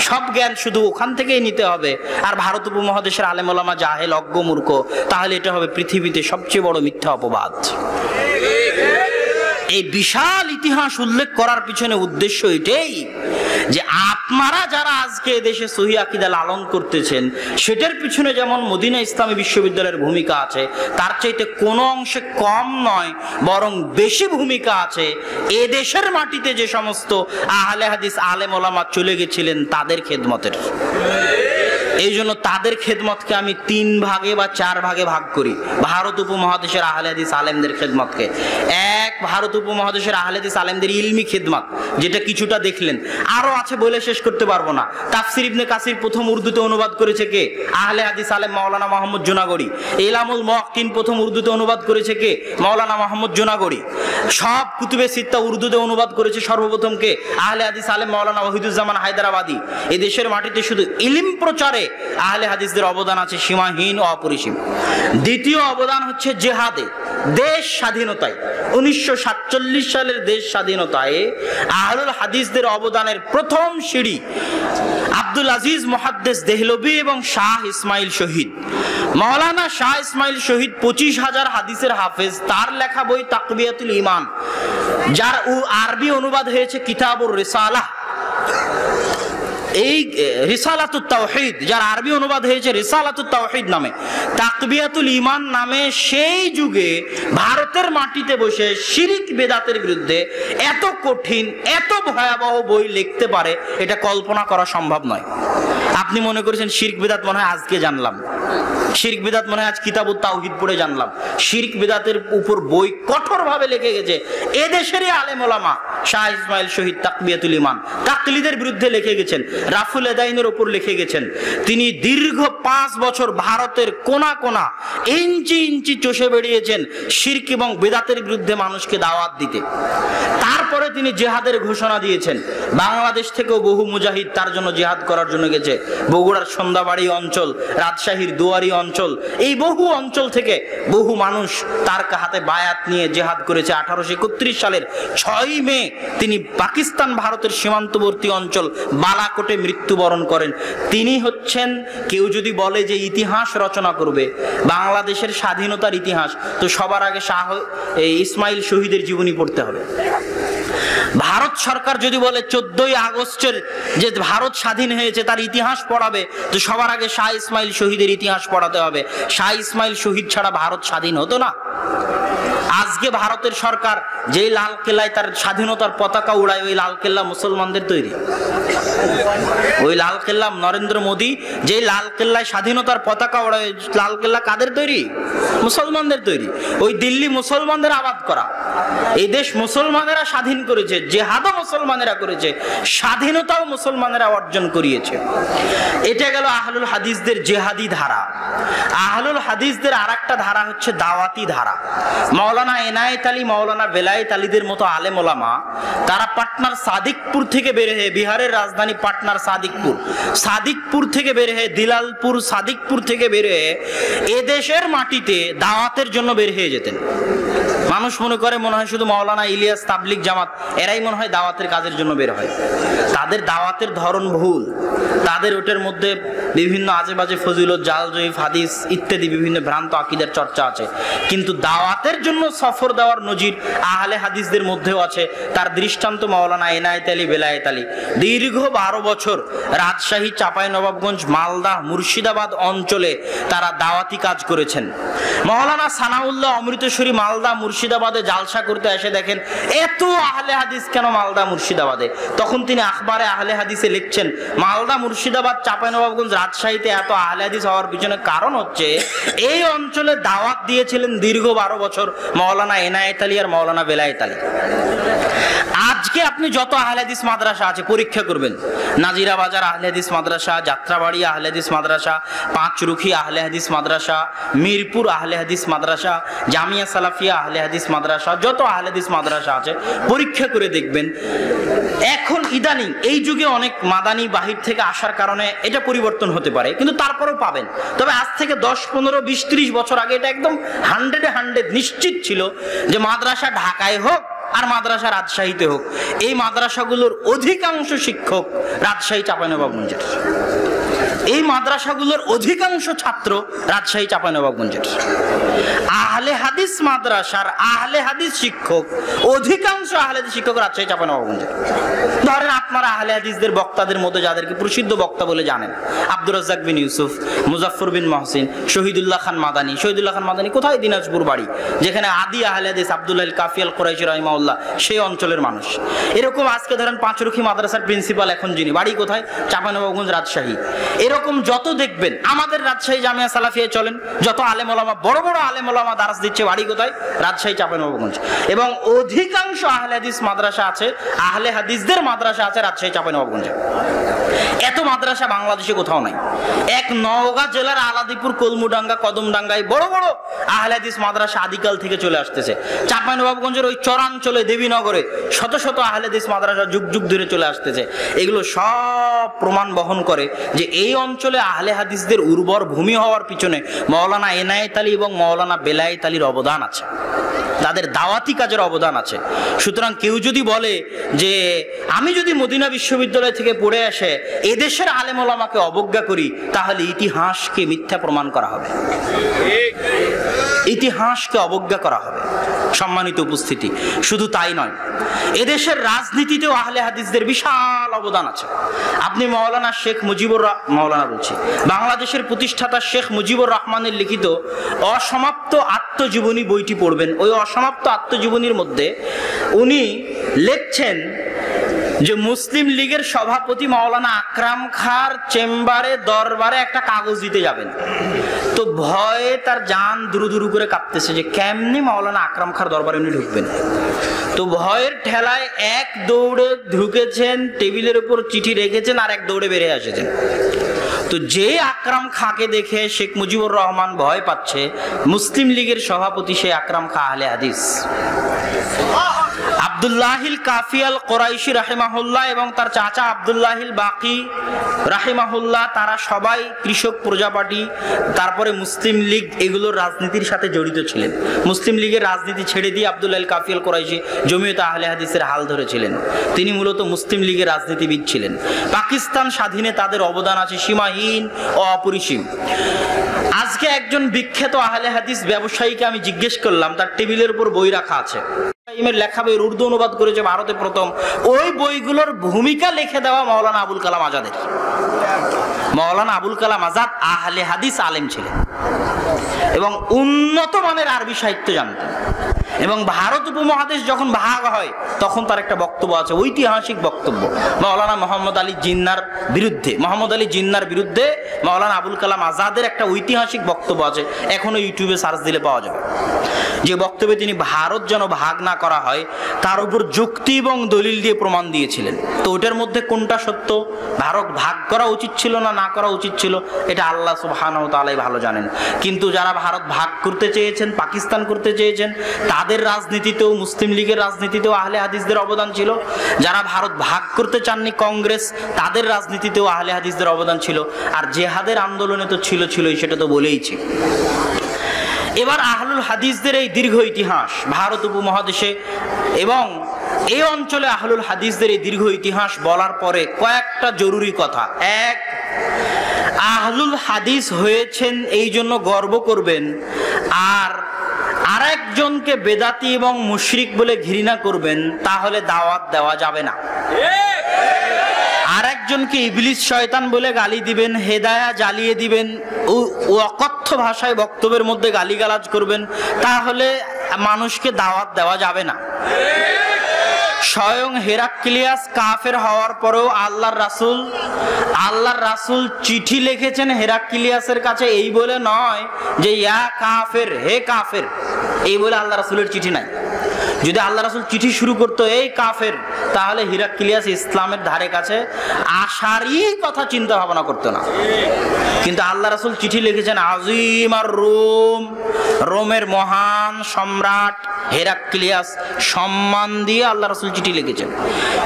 সব জ্ঞান শুধু ওখান থেকেই নিতে হবে, আর ভারত উপমহাদেশের আলেম ওলামা জাহেল, অজ্ঞ, মূর্খ। তাহলে এটা হবে পৃথিবীতে সবচেয়ে বড় মিথ্যা অপবাদ। এই বিশাল ইতিহাস উল্লেখ করার পিছনে উদ্দেশ্য এটাই যে আপনারা যারা আজকে দেশে সহি আকীদা লালন করতেছেন, সেটার পিছনে যেমন মদিনা ইসলামী বিশ্ববিদ্যালয়ের ভূমিকা আছে, তার চাইতে কোনো অংশে কম নয়, বরং বেশি ভূমিকা আছে এ দেশের মাটিতে যে সমস্ত আহলে হাদিস আলেম ওলামা চলে গেছিলেন তাদের খেদমতের। এই জন্য তাদের খেদমতকে আমি 3 ভাগে বা 4 ভাগে ভাগ করি। ভারত উপমহাদেশের আহলে হাদিস আলেমদের খেদমতকে, এক, ভারত উপমহাদেশের আহলে হাদিস আলেমদের ইলমি খেদমত, যেটা কিছুটা দেখলেন, আরো আছে বলে শেষ করতে পারবো না। তাফসির ইবনে কাসির প্রথম উর্দুতে অনুবাদ করেছে কে? আহলে হাদিস আলেম মাওলানা মোহাম্মদ জুনাগড়ি। ইলামুল মুওয়াক্কিন প্রথম উর্দুতে অনুবাদ করেছে কে? মাওলানা মোহাম্মদ জুনাগড়ি। সব কুতুবে সিত্তা উর্দুতে অনুবাদ করেছে সর্বপ্রথম কে? আহলে হাদিস আলেম মাওলানা ওয়াহিদুজ্জামান হায়দারাবাদী। এই দেশের মাটিতে শুধু ইলম প্রচারে আহলে হাদিসদের অবদান আছে সীমাহীন ও অপরিসীম। দ্বিতীয় অবদান হচ্ছে জেহাদে, দেশ স্বাধীনতায়। 1947 সালের দেশ স্বাধীনতায় আহলুল হাদিসদের অবদানের প্রথম সিঁড়ি আব্দুল আজিজ মুহাদ্দিস দেহলভী এবং শাহ ইসমাইল শহীদ। মাওলানা শাহ ইসমাইল শহীদ 25,000 হাদিসের হাফেজ। তার লেখা বই তাকবিয়াতুল ঈমান, যার আরবি অনুবাদ হয়েছে কিতাবুর রিসালাহ। এই রিসালাতুত তাওহীদ, যার আরবি অনুবাদ হয়েছে রিসালাতুত তাওহীদ নামে, তাকবিয়াতুল ঈমান নামে, সেই যুগে ভারতের মাটিতে বসে শিরক বেদাতের বিরুদ্ধে এত কঠিন, এত ভয়াবহ বই লিখতে পারে, এটা কল্পনা করা সম্ভব নয়। আপনি মনে করেছেন শিরক বেদাত মনে হয় আজকে জানলাম, শিরক বেদাত মনে হয় আজ কিতাবুত তাওহীদ পড়ে জানলাম। শিরক বেদাতের উপর বই কঠোরভাবে লিখে গেছে এদেশেরই আলেম ওলামা। শাহ ইসমাইল শহীদ তাকবিয়াতুল ঈমান, তাকলিদের বিরুদ্ধে লিখে গেছেন, রাফুল এদাইনের উপর লিখে গেছেন। তিনি দীর্ঘ 5 বছর ভারতের কোনা কোনা, ইঞ্চি ইঞ্চি চষে বেরিয়েছেন শিরক এবং বেদাতের বিরুদ্ধে মানুষকে দাওয়াত দিতে। তারপরে তিনি জিহাদের ঘোষণা দিয়েছেন। বাংলাদেশ থেকেও বহু মুজাহিদ তার জন্য জিহাদ করার জন্য গেছে। বগুড়ার সন্ধ্যাবাড়ি অঞ্চল, রাজশাহীর দুয়ারি অঞ্চল, এই বহু অঞ্চল থেকে বহু মানুষ তার হাতে বায়াত নিয়ে জিহাদ করেছে। 1831 সালের 6 মে তিনি পাকিস্তান ভারতের সীমান্তবর্তী অঞ্চল বালাকোটে মৃত্যুবরণ করেন। তিনি হচ্ছেন, কেউ যদি বলে যে ইতিহাস রচনা করবে বাংলাদেশের স্বাধীনতার ইতিহাস, তো সবার আগে শাহ ইসমাইল শহীদের জীবনী পড়তে হবে। ভারত সরকার যদি বলে 14ই আগস্টের যে ভারত স্বাধীন হয়েছে তার ইতিহাস পড়াবে, তো সবার আগে শাহ ইসমাইল শহীদের ইতিহাস পড়াতে হবে। শাহ ইসমাইল শহীদ ছাড়া ভারত স্বাধীন হতো না। আজকে ভারতের সরকার যেই লাল কেল্লায় তার স্বাধীনতার পতাকা উড়ায়, ওই লাল কেল্লা মুসলমানদের তৈরি। ওই লাল কেল্লা, নরেন্দ্র মোদী যেই লাল কেল্লায় স্বাধীনতার পতাকা উড়ায়, লাল কেল্লা কাদের তৈরি? মুসলমানদের তৈরি। ওই দিল্লি মুসলমানদের আবাদ করা। এই দেশ মুসলমানেরা স্বাধীন করেছে, জেহাদও মুসলমানেরা করেছে, স্বাধীনতাও মুসলমানেরা অর্জন করিয়েছে। এটা গেল আহলুল হাদিসদের জেহাদি ধারা। আহলুল হাদিসদের আরেকটা ধারা হচ্ছে দাওয়াতি ধারা। মাওলানা এনায়েত আলী, মাওলানা বেলায়েত আলীদের মতো আলেম ওলামা, তারা পাটনার সাদিকপুর থেকে বের হয়ে, বিহারের রাজধানী পাটনার সাদিকপুর থেকে বের হয়ে, দিলালপুর, সাদিকপুর থেকে বের হয়ে এদেশের মাটিতে দাওয়াতের জন্য বের হয়ে যেতেন। মানুষ মনে করে মনে হয় শুধু মাওলানা ইলিয়াস, তাবলিগ জামাত এরাই মনে হয় দাওয়াতের কাজের জন্য বের হয়। তাদের দাওয়াতের ধরন ভুল, তাদের ওটার মধ্যে বিভিন্ন আজে বাজে ফজিলত, জাল জয়ীফ হাদিস ইত্যাদি বিভিন্ন ভ্রান্ত আকীদার চর্চা আছে। কিন্তু দাওয়াতের জন্য সফর দেওয়ার নজির আহলে হাদিসদের মধ্যেও আছে। তার দৃষ্টান্ত মাওলানা এনায়েত আলী, বেলায়েত আলী দীর্ঘ 12 বছর রাজশাহী, চাঁপাইনবাবগঞ্জ, মালদা, মুর্শিদাবাদ অঞ্চলে তারা দাওয়াতি কাজ করেছেন। মাওলানা সানাউল্লাহ অমৃতসরী মালদা মুর্শিদাবাদে জালসা করতে এসে দেখেন এত আহলে হাদিস কেন মালদা মুর্শিদাবাদে। তখন তিনি আখবারে আহলে হাদিসে লিখছেন, মালদা মুর্শিদাবাদ চাঁপাইনবাবগঞ্জ রাজশাহীতে এত আহলে হাদিস হওয়ার পিছনে কারণ হচ্ছে এই অঞ্চলে দাওয়াত দিয়েছিলেন দীর্ঘ 12 বছর মাওলানা এনায়েত আলী আর মাওলানা বেলায়েত আলী। আজকে আপনি যত আহলে হাদিস মাদ্রাসা আছে পরীক্ষা করবেন, নাজিরা বাজার আহলে হাদিস মাদ্রাসা, যাত্রাবাড়ি আহলে হাদিস মাদ্রাসা, পাঁচরুখি আহলে হাদিস মাদ্রাসা, মিরপুর আহলে হাদিস মাদ্রাসা, জামিয়া সালাফিয়া আহলে হাদিস মাদ্রাসা, যত আহলে হাদিস মাদ্রাসা আছে পরীক্ষা করে দেখবেন এখন ইদানিং এই যুগে অনেক মাদানি বাহির থেকে আসার কারণে এটা পরিবর্তন হতে পারে, কিন্তু তারপরেও পাবেন। তবে আজ থেকে 10, 15, 20, 30 বছর আগে এটা একদম 100% নিশ্চিত ছিল যে মাদ্রাসা ঢাকায় হোক আর মাদ্রাসা রাজশাহীতে হোক, এই মাদ্রাসাগুলোর অধিকাংশ শিক্ষক রাজশাহী, চাঁপাইনবাবগঞ্জের। এই মাদ্রাসাগুলোর অধিকাংশ ছাত্র রাজশাহী, চাঁপাইনবাবগঞ্জের। আহলে হাদিস মাদ্রাসার আহলে হাদিস শিক্ষক, অধিকাংশ আহলে হাদিস শিক্ষক রাজশাহী, চাঁপাইনবাবগঞ্জের। ধরেন আপনারা আহলে হাদিসদের বক্তাদের মধ্যে যাদেরকে প্রসিদ্ধ বক্তা বলে জানেন, আব্দুর রাজ্জাক বিন ইউসুফ, মুজাফফর বিন মহসিন, শহীদুল্লাহ খান মাদানী। শহীদুল্লাহ খান মাদানী কোথায়? দিনাজপুর বাড়ি, যেখানে আদি আহলে হাদিস আব্দুল্লাহ কাফি আল কুরাইশি রাহিমাহুল্লাহ সেই অঞ্চলের মানুষ। এরকম আজকে ধরেন পাঁচরুখি মাদ্রাসার প্রিন্সিপাল এখন যিনি, বাড়ি কোথায়? চাঁপাইনবাবগঞ্জ, রাজশাহী। এরকম যত দেখবেন আমাদের রাজশাহী জামিয়া সালাফিয়ায় চলেন, যত আলেম ওলামা, বড় বড় আলেম ওলামা দারাস দিচ্ছে, বাড়ি কোথায়? রাজশাহী, চাঁপাইনবাবগঞ্জ। এবং অধিকাংশ আহলে হাদিস মাদ্রাসা আছে, আহলে হাদিসদের মাদ্রাসা আছে রাজশাহী, চাঁপাইনবাবগঞ্জে। এত মাদ্রাসা বাংলাদেশে কোথাও নাই। এক নওগাঁ জেলার আলাদিপুর, কলমুডাঙ্গা, কদমডাঙ্গায় বড় বড় আহলে হাদিস মাদ্রাসা আদিকাল থেকে চলে আসতেছে। চাঁপাইনবাবগঞ্জের ওই চরাঞ্চলে দেবীনগরে শত শত আহলে হাদিস মাদ্রাসা যুগ যুগ ধরে চলে আসতেছে। এগুলো সব প্রমাণ বহন করে যে এই অঞ্চলে আহলে হাদিসদের উর্বর ভূমি হওয়ার পিছনে মাওলানা এনায়েত আলী এবং মাওলানা বেলায়েত আলীর অবদান আছে, তাদের দাওয়াতি কাজের অবদান আছে। সুতরাং কেউ যদি বলে যে আমি যদি মদিনা বিশ্ববিদ্যালয় থেকে পড়ে আসে এদেশের আলেম ওলামাকে অবজ্ঞা করি, তাহলে ইতিহাসকে মিথ্যা প্রমাণ করা হবে, ইতিহাসকে অবজ্ঞা করা হবে। সম্মানিত উপস্থিতি, শুধু তাই নয়, এদেশের রাজনীতিতেও আহলে হাদিসদের বিশাল অবদান আছে। আপনি মাওলানা শেখ মুজিবুর মাওলানা বলছি বাংলাদেশের প্রতিষ্ঠাতা শেখ মুজিবুর রহমানের লিখিত অসমাপ্ত আত্মজীবনী বইটি পড়বেন। ওই অসমাপ্ত আত্মজীবনীর মধ্যে উনি লিখছেন যে মুসলিম লীগের সভাপতি মাওলানা আকরাম খাঁর চেম্বারে, দরবারে একটা কাগজ দিতে যাবেন, তো ভয়ে তার জান দুরু দুরু করে কাঁপতেছে যে কেমনি মাওলানা আকরাম খাঁর দরবারে উনি ঢুকবেন। তো ভয়ের ঠেলায় এক দৌড়ে ঢুকেছেন, টেবিলের উপর চিঠি রেখেছেন, আর এক দৌড়ে বেরিয়ে এসেছেন। তো যে আকরাম খাঁকে দেখে শেখ মুজিবুর রহমান ভয় পাচ্ছে, মুসলিম লীগের সভাপতি সেই আকরাম খাঁ আহলে হাদিস। আব্দুল্লাহিল কাফি আল কুরাইশি রাহিমাহুল্লাহ এবং তার চাচা আব্দুল্লাহিল বাকি রাহিমাহুল্লাহ, তারা সবাই কৃষক প্রজা পার্টি, তারপরে মুসলিম লীগ, এগুলোর রাজনীতির সাথে জড়িত ছিলেন। মুসলিম লীগের রাজনীতি ছেড়ে দিয়ে আব্দুল্লাহিল কাফি আল কুরাইশি জমিয়তে আহলে হাদিসের হাল ধরেছিলেন। তিনি মূলত মুসলিম লীগের রাজনীতিবিদ ছিলেন। পাকিস্তান স্বাধীনে তাদের অবদান আছে সীমাহীন ও অপরিসীম। আজকে একজন বিখ্যাত আহলে হাদিস ব্যবসায়ীকে আমি জিজ্ঞেস করলাম, তার টেবিলের উপর বই রাখা আছে, লেখা বই উর্দু অনুবাদ করেছে ভারতে প্রথম, ওই বইগুলোর ভূমিকা লিখে দেওয়া মাওলানা আবুল কালাম আজাদের। মাওলানা আবুল কালাম আজাদ আহলে হাদিস আলেম ছিলেন এবং উন্নত মানের আরবি সাহিত্য জানতেন। এবং ভারত উপমহাদেশ যখন ভাগ হয় তখন তার একটা বক্তব্য আছে, ঐতিহাসিক বক্তব্য, মাওলানা মোহাম্মদ আলী জিন্নার বিরুদ্ধে। মোহাম্মদ আলী জিন্নার বিরুদ্ধে মাওলানা আবুল কালাম আজাদের একটা ঐতিহাসিক বক্তব্য আছে, এখনো ইউটিউবে সার্চ দিলে পাওয়া যাবে। যে বক্তব্যে তিনি ভারত যেন ভাগ না করা হয় তার উপর যুক্তি এবং দলিল দিয়ে প্রমাণ দিয়েছিলেন। তো ওটার মধ্যে কোনটা সত্য, ভারত ভাগ করা উচিত ছিল না না করা উচিত ছিল, এটা আল্লাহ সুবহানাহু ওয়া তাআলাই ভালো জানেন। কিন্তু যারা ভারত ভাগ করতে চেয়েছেন, পাকিস্তান করতে চেয়েছেন, তাদের রাজনীতিতেও, মুসলিম লীগের রাজনীতিতেও আহলে হাদিসদের অবদান ছিল। যারা ভারত ভাগ করতে চাননি, কংগ্রেস, তাদের রাজনীতিতেও আহলে হাদিসদের অবদান ছিল। আর জেহাদের আন্দোলনে তো ছিলই, সেটা তো বলেইছি। এবার আহলুল হাদিসদের এই দীর্ঘ ইতিহাস ভারত উপমহাদেশে এবং এই অঞ্চলে আহলুল হাদিসদের এই দীর্ঘ ইতিহাস বলার পরে কয়েকটা জরুরি কথা। এক, আহলুল হাদিস হয়েছেন এই জন্য গর্ব করবেন, আর আরেকজনকে বেদাতি এবং মুশরিক বলে ঘৃণা করবেন, তাহলে দাওয়াত দেওয়া যাবে না। আরেকজনকে ইবলিস শয়তান বলে গালি দিবেন, হেদায়া জ্বালিয়ে দিবেন, অকথ্য ভাষায় বক্তব্যের মধ্যে গালিগালাজ করবেন, তাহলে মানুষকে দাওয়াত দেওয়া যাবে না। স্বয়ং হেরাক্লিয়াস কাফের হওয়ার পরেও আল্লাহর রাসূল চিঠি লিখেছেন হেরাক্লিয়াসের কাছে, এই বলে নয় যে ইয়া কাফের, হে কাফের, এই বলে আল্লাহ রাসূলের চিঠি নাই। যদি আল্লাহ রাসূল চিঠি শুরু করতো এই কাফের, তাহলে হেরাক্লিয়াস ইসলামের ধারে কাছে আসারই কথা চিন্তা ভাবনা করতো না। কিন্তু আল্লাহ রাসূল চিঠি লিখেছেন আজিম আর রোমের মহান সম্রাট হেরাক্লিয়াস, সম্মান দিয়ে আল্লাহ রাসূল চিঠি লিখেছেন।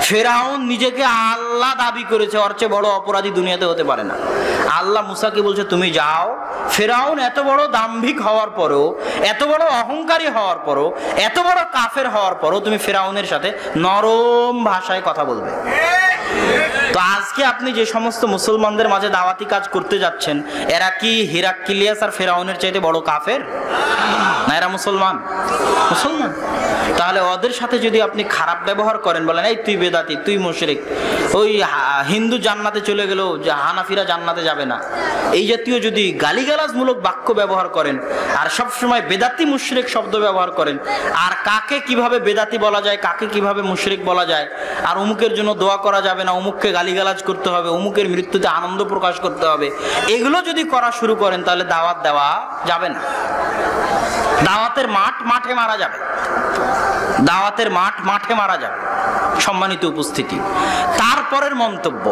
ফেরাউন নিজেকে আল্লাহ দাবি করেছে, ওর চেয়ে বড় অপরাধী দুনিয়াতে হতে পারে না। আল্লাহ মুসাকে বলছে তুমি যাও। ফেরাউন এত বড় দাম্ভিক হওয়ার পরেও, এত বড় অহংকারী হওয়ার পরও, এত বড় কাফের হওয়ার পরও তুমি ফেরাউনের সাথে নরম ভাষায় কথা বলবে। তো আজকে আপনি যে সমস্ত মুসলমানদের মাঝে দাওয়াতি কাজ করতে যাচ্ছেন, এরা কি হেরাক্লিয়াস আর ফেরাউনের চাইতে বড় কাফের না? এরা মুসলমান। তাহলে ওদের সাথে যদি আপনি খারাপ ব্যবহার করেন, বলেন এই তুই বেদাতি, তুই মুশরিক, ওই হিন্দু জান্নাতে চলে গেল, হানাফিরা জান্নাতে যাবে না, এই জাতীয় যদি গালিগালাজমূলক বাক্য ব্যবহার করেন আর সবসময় বেদাতি মুশরিক শব্দ ব্যবহার করেন, আর কাকে কিভাবে বেদাতি বলা যায়, কাকে কিভাবে মুশরিক বলা যায়, আর অমুকের জন্য দোয়া করা যাবে না, অমুককে গালিগালাজ করতে হবে, অমুকের মৃত্যুতে আনন্দ প্রকাশ করতে হবে, এগুলো যদি করা শুরু করেন তাহলে দাওয়াত দেওয়া যাবে না। দাওয়াতের মাঠে মারা যাবে, দাওয়াতের মাঠে মারা যাবে। সম্মানিত উপস্থিতি, তারপরের মন্তব্য,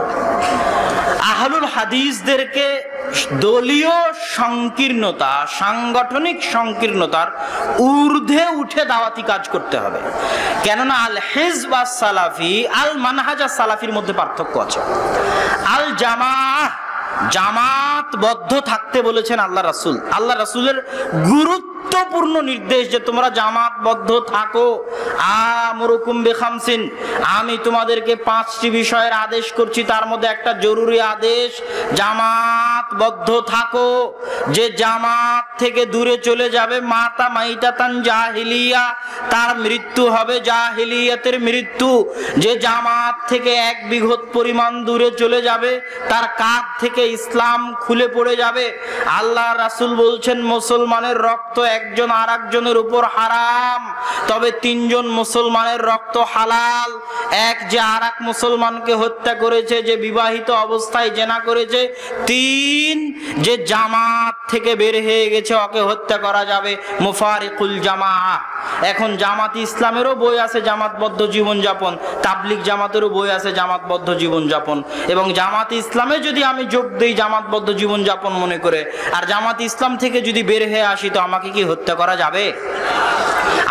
আহলুল হাদিসদেরকে দলীয় সংকীর্ণতা, সাংগঠনিক সংকীর্ণতার ঊর্ধ্বে উঠে দাওয়াতি কাজ করতে হবে। কেননা আল হিজব আস সালাফি, আল মানহাজ আস সালাফির মধ্যে পার্থক্য আছে। আল জামাতবদ্ধ থাকতে বলেছেন আল্লাহ রাসূল। আল্লাহ রাসূলের গুরুত্বপূর্ণ নির্দেশ যে তোমরা জামাতবদ্ধ থাকো। আমরুকুম বিখামসিন, আমি তোমাদেরকে 5টি বিষয়ের আদেশ করছি, তার মধ্যে একটা জরুরি আদেশ, জামাতবদ্ধ থাকো। যে জামাত থেকে দূরে চলে যাবে, মাতা মাইতাতান জাহিলিয়া, তার মৃত্যু হবে জাহিলিয়াতের মৃত্যু। যে জামাত থেকে 1 বিঘত পরিমাণ দূরে চলে যাবে, তার কাঁধ থেকে ইসলাম খুলে পড়ে যাবে। আল্লাহ রাসূল বলছেন মুসলমানের রক্ত একজন আর একজনের উপর হারাম, তবে 3 জন মুসলমানের রক্ত হালাল। এক, যে আর এক মুসলমানকে হত্যা করেছে, যে বিবাহিত অবস্থায় জেনা করেছে। 3, যে জামাত থেকে বের হয়ে গেছে, ওকে হত্যা করা যাবে। মুফারিকুল জামাআহ। এখন জামাত ইসলামেরও বই আছে জামাতবদ্ধ জীবনযাপন, তাবলিগ জামাতেরও বই আছে জামাতবদ্ধ জীবনযাপন। এবং জামাত ইসলামে যদি আমি যোগ দেই জামাতবদ্ধ জীবনযাপন মনে করে, আর জামাত ইসলাম থেকে যদি বের হয়ে আসি, তো আমাকে কি হত্যা করা যাবে?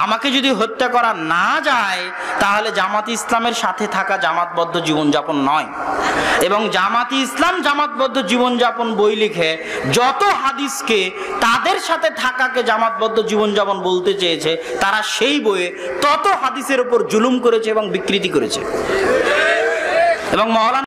আমাকে যদি হত্যা করা না যায়, তাহলে জামাত ইসলামের সাথে থাকা জামাতবদ্ধ জীবনযাপন নয়। এবং জামাত ইসলাম জামাতবদ্ধ জীবনযাপন বই লিখে যত হাদিসকে তাদের সাথে থাকাকে জামাতবদ্ধ জীবনযাপন বলতে চেয়েছে, তারা সেই বইয়ে তত হাদিসের উপর জুলুম করেছে এবং বিকৃতি করেছে। এবং মাওলানা